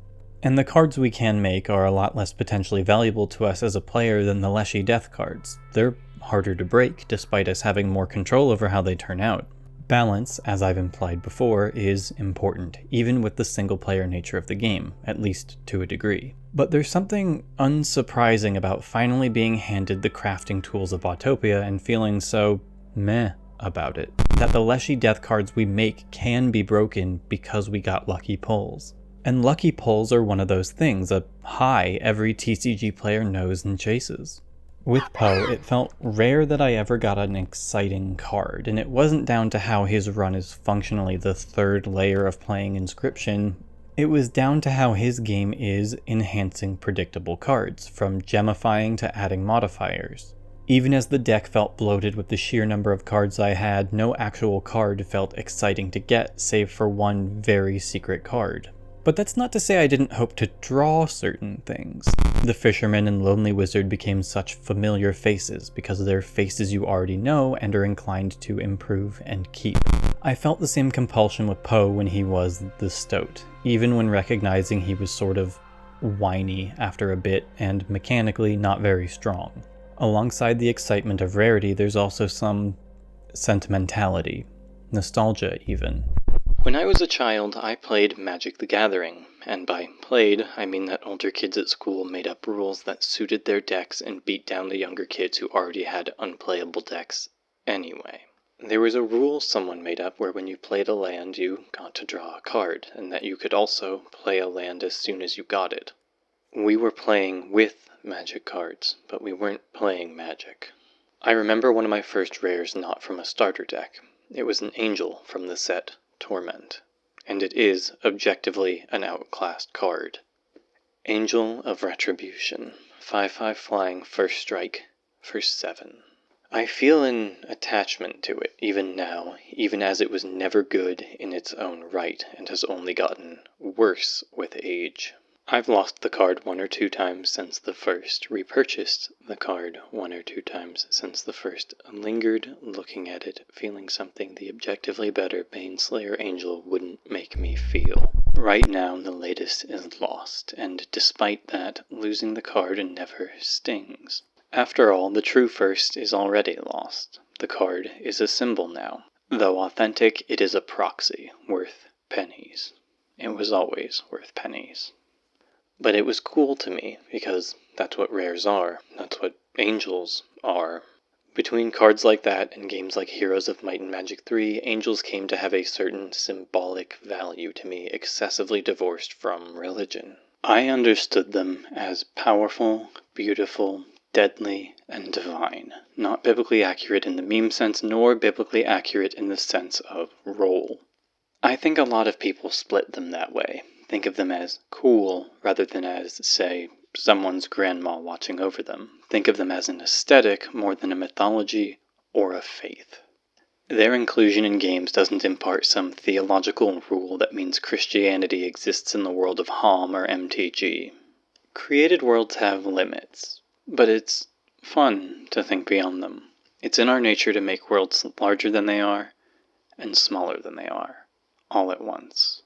And the cards we can make are a lot less potentially valuable to us as a player than the Leshy death cards. They're harder to break, despite us having more control over how they turn out. Balance, as I've implied before, is important, even with the single-player nature of the game, at least to a degree. But there's something unsurprising about finally being handed the crafting tools of Botopia and feeling so meh about it. That the Leshy death cards we make can be broken because we got lucky pulls. And lucky pulls are one of those things, a high every TCG player knows and chases. With Poe, it felt rare that I ever got an exciting card, and it wasn't down to how his run is functionally the third layer of playing Inscryption. It was down to how his game is enhancing predictable cards, from gemifying to adding modifiers. Even as the deck felt bloated with the sheer number of cards I had, no actual card felt exciting to get, save for one very secret card. But that's not to say I didn't hope to draw certain things. The fisherman and lonely wizard became such familiar faces because they're faces you already know and are inclined to improve and keep. I felt the same compulsion with Poe when he was the stoat, even when recognizing he was sort of whiny after a bit and mechanically not very strong. Alongside the excitement of rarity, there's also some sentimentality, nostalgia even. When I was a child, I played Magic the Gathering, and by played, I mean that older kids at school made up rules that suited their decks and beat down the younger kids who already had unplayable decks anyway. There was a rule someone made up where when you played a land, you got to draw a card, and that you could also play a land as soon as you got it. We were playing with Magic cards, but we weren't playing Magic. I remember one of my first rares not from a starter deck. It was an Angel from the set Torment, and it is objectively an outclassed card. Angel of Retribution, 5/5 flying, first strike, for 7. I feel an attachment to it even now, even as it was never good in its own right and has only gotten worse with age. I've lost the card 1 or 2 times since the first, repurchased the card 1 or 2 times since the first, lingered looking at it, feeling something the objectively better Baneslayer Angel wouldn't make me feel. Right now, the latest is lost, and despite that, losing the card never stings. After all, the true first is already lost. The card is a symbol now. Though authentic, it is a proxy, worth pennies. It was always worth pennies. But it was cool to me, because that's what rares are. That's what angels are. Between cards like that and games like Heroes of Might and Magic 3, angels came to have a certain symbolic value to me, excessively divorced from religion. I understood them as powerful, beautiful, deadly, and divine. Not biblically accurate in the meme sense, nor biblically accurate in the sense of role. I think a lot of people split them that way. Think of them as cool rather than as, say, someone's grandma watching over them. Think of them as an aesthetic more than a mythology or a faith. Their inclusion in games doesn't impart some theological rule that means Christianity exists in the world of HOM or MTG. Created worlds have limits, but it's fun to think beyond them. It's in our nature to make worlds larger than they are and smaller than they are, all at once.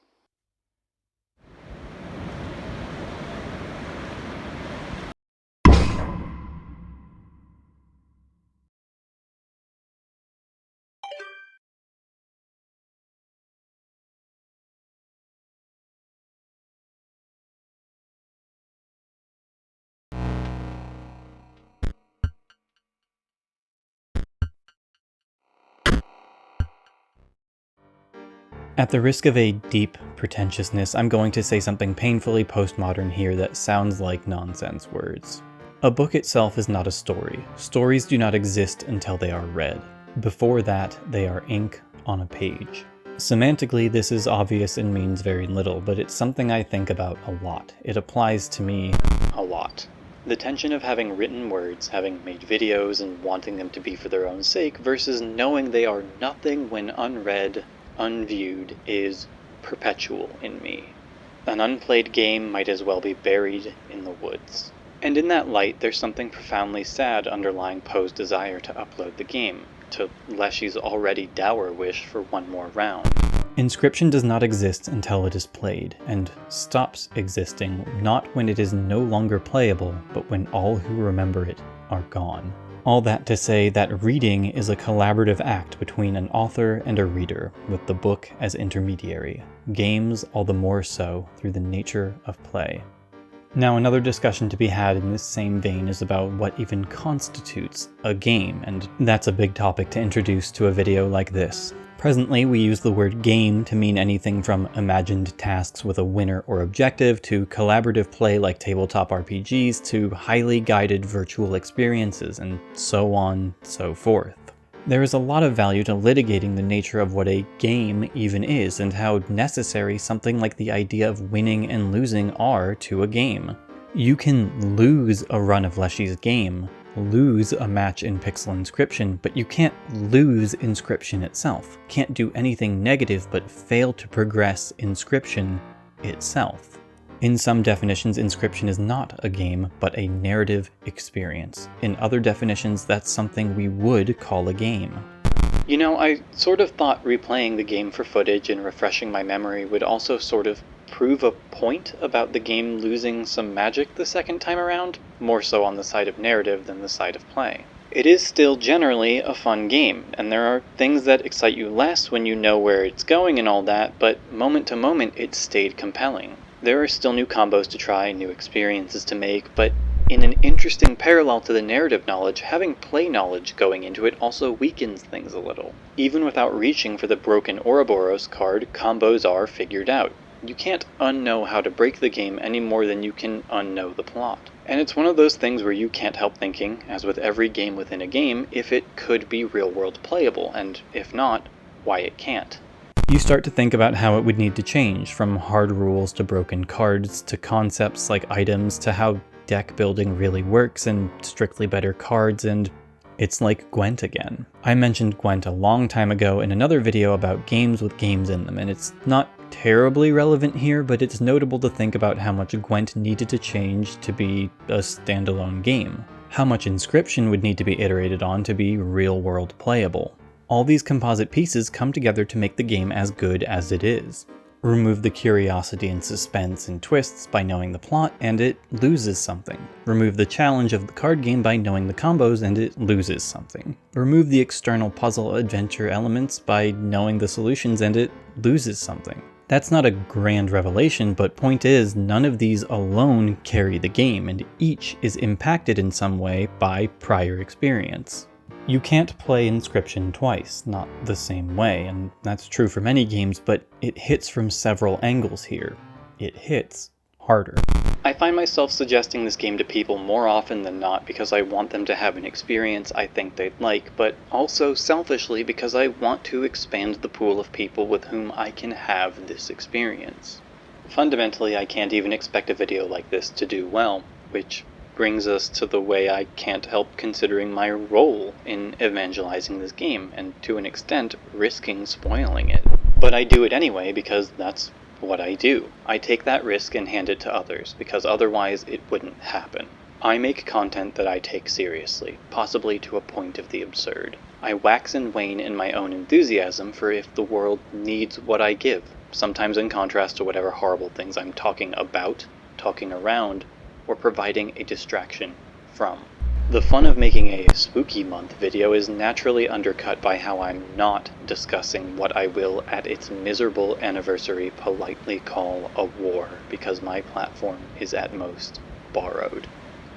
At the risk of a deep pretentiousness, I'm going to say something painfully postmodern here that sounds like nonsense words. A book itself is not a story. Stories do not exist until they are read. Before that, they are ink on a page. Semantically, this is obvious and means very little, but it's something I think about a lot. It applies to me a lot. The tension of having written words, having made videos, and wanting them to be for their own sake, versus knowing they are nothing when unread, unviewed, is perpetual in me. An unplayed game might as well be buried in the woods. And in that light, there's something profoundly sad underlying Poe's desire to upload the game, to Leshy's already dour wish for one more round. Inscryption does not exist until it is played, and stops existing not when it is no longer playable, but when all who remember it are gone. All that to say that reading is a collaborative act between an author and a reader, with the book as intermediary. Games all the more so through the nature of play. Now, another discussion to be had in this same vein is about what even constitutes a game, and that's a big topic to introduce to a video like this. Presently, we use the word game to mean anything from imagined tasks with a winner or objective, to collaborative play like tabletop RPGs, to highly guided virtual experiences, and so on, so forth. There is a lot of value to litigating the nature of what a game even is, and how necessary something like the idea of winning and losing are to a game. You can lose a run of Leshy's game, lose a match in Pixel Inscryption, but you can't lose Inscryption itself. Can't do anything negative but fail to progress Inscryption itself. In some definitions, Inscryption is not a game, but a narrative experience. In other definitions, that's something we would call a game. You know, I sort of thought replaying the game for footage and refreshing my memory would also sort of prove a point about the game losing some magic the second time around, more so on the side of narrative than the side of play. It is still generally a fun game, and there are things that excite you less when you know where it's going and all that, but moment to moment it stayed compelling. There are still new combos to try, new experiences to make, but in an interesting parallel to the narrative knowledge, having play knowledge going into it also weakens things a little. Even without reaching for the broken Ouroboros card, combos are figured out. You can't unknow how to break the game any more than you can unknow the plot. And it's one of those things where you can't help thinking, as with every game within a game, if it could be real-world playable, and if not, why it can't. You start to think about how it would need to change, from hard rules to broken cards, to concepts like items, to how deck building really works, and strictly better cards, and it's like Gwent again. I mentioned Gwent a long time ago in another video about games with games in them, and it's not terribly relevant here, but it's notable to think about how much Gwent needed to change to be a standalone game. How much Inscryption would need to be iterated on to be real-world playable. All these composite pieces come together to make the game as good as it is. Remove the curiosity and suspense and twists by knowing the plot, and it loses something. Remove the challenge of the card game by knowing the combos, and it loses something. Remove the external puzzle adventure elements by knowing the solutions, and it loses something. That's not a grand revelation, but point is, none of these alone carry the game, and each is impacted in some way by prior experience. You can't play Inscryption twice, not the same way, and that's true for many games, but it hits from several angles here. It hits harder. I find myself suggesting this game to people more often than not because I want them to have an experience I think they'd like, but also selfishly because I want to expand the pool of people with whom I can have this experience. Fundamentally, I can't even expect a video like this to do well, which brings us to the way I can't help considering my role in evangelizing this game, and to an extent, risking spoiling it. But I do it anyway because that's what I do. I take that risk and hand it to others, because otherwise it wouldn't happen. I make content that I take seriously, possibly to a point of the absurd. I wax and wane in my own enthusiasm for if the world needs what I give, sometimes in contrast to whatever horrible things I'm talking about, talking around, or providing a distraction from. The fun of making a Spooky Month video is naturally undercut by how I'm not discussing what I will at its miserable anniversary politely call a war, because my platform is at most borrowed.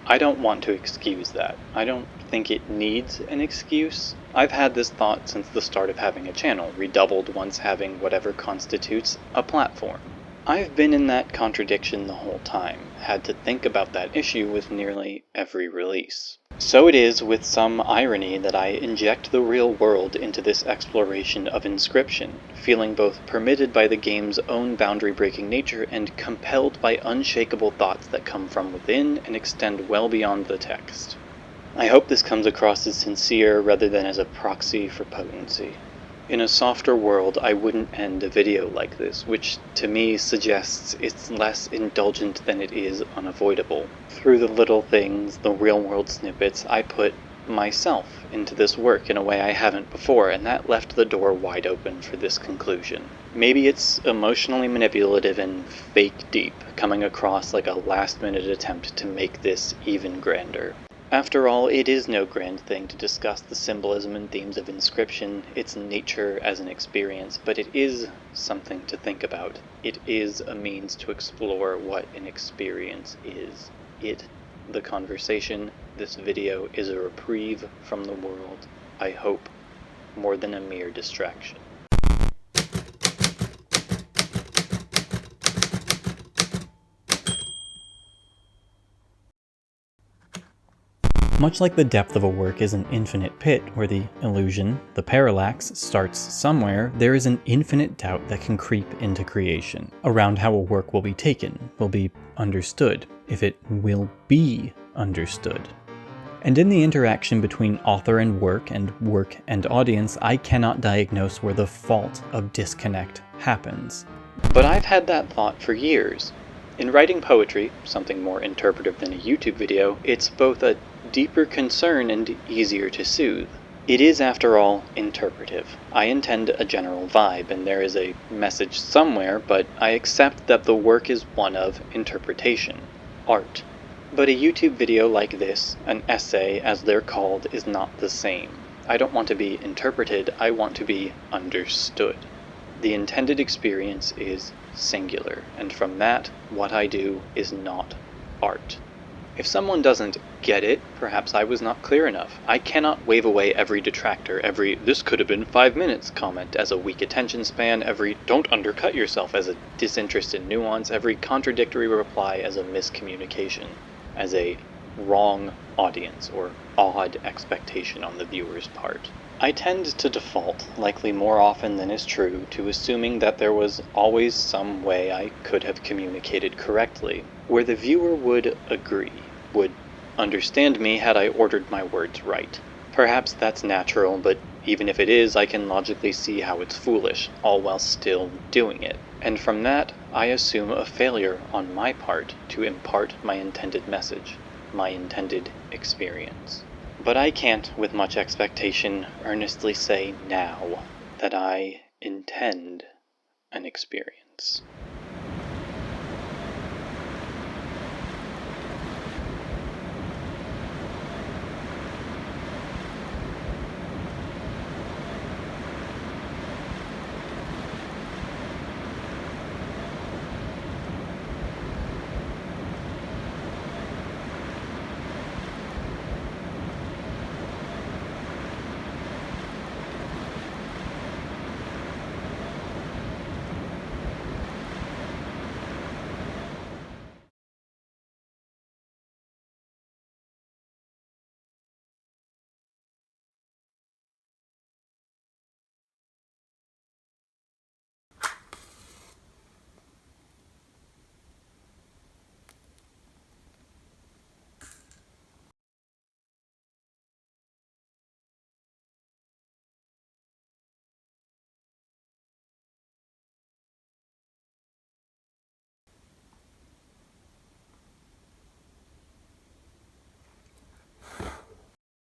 I don't want to excuse that. I don't think it needs an excuse. I've had this thought since the start of having a channel, redoubled once having whatever constitutes a platform. I've been in that contradiction the whole time, had to think about that issue with nearly every release. So it is with some irony that I inject the real world into this exploration of Inscryption, feeling both permitted by the game's own boundary-breaking nature and compelled by unshakable thoughts that come from within and extend well beyond the text. I hope this comes across as sincere rather than as a proxy for potency. In a softer world, I wouldn't end a video like this, which to me suggests it's less indulgent than it is unavoidable. Through the little things, the real-world snippets, I put myself into this work in a way I haven't before, and that left the door wide open for this conclusion. Maybe it's emotionally manipulative and fake deep, coming across like a last-minute attempt to make this even grander. After all, it is no grand thing to discuss the symbolism and themes of Inscryption, its nature as an experience, but it is something to think about. It is a means to explore what an experience is. The conversation, this video, is a reprieve from the world, I hope, more than a mere distraction. Much like the depth of a work is an infinite pit where the illusion, the parallax, starts somewhere, there is an infinite doubt that can creep into creation around how a work will be taken, will be understood, if it will be understood. And in the interaction between author and work and audience, I cannot diagnose where the fault of disconnect happens. But I've had that thought for years. In writing poetry, something more interpretive than a YouTube video, it's both a deeper concern and easier to soothe. It is, after all, interpretive. I intend a general vibe, and there is a message somewhere, but I accept that the work is one of interpretation, art. But a YouTube video like this, an essay as they're called, is not the same. I don't want to be interpreted, I want to be understood. The intended experience is singular, and from that, what I do is not art. If someone doesn't get it, perhaps I was not clear enough. I cannot wave away every detractor, every "this could have been 5 minutes" comment as a weak attention span, every "don't undercut yourself" as a disinterested nuance, every contradictory reply as a miscommunication, as a wrong audience or odd expectation on the viewer's part. I tend to default, likely more often than is true, to assuming that there was always some way I could have communicated correctly, where the viewer would agree, would understand me had I ordered my words right. Perhaps that's natural, but even if it is, I can logically see how it's foolish, all while still doing it. And from that, I assume a failure on my part to impart my intended message, my intended experience. But I can't, with much expectation, earnestly say now that I intend an experience.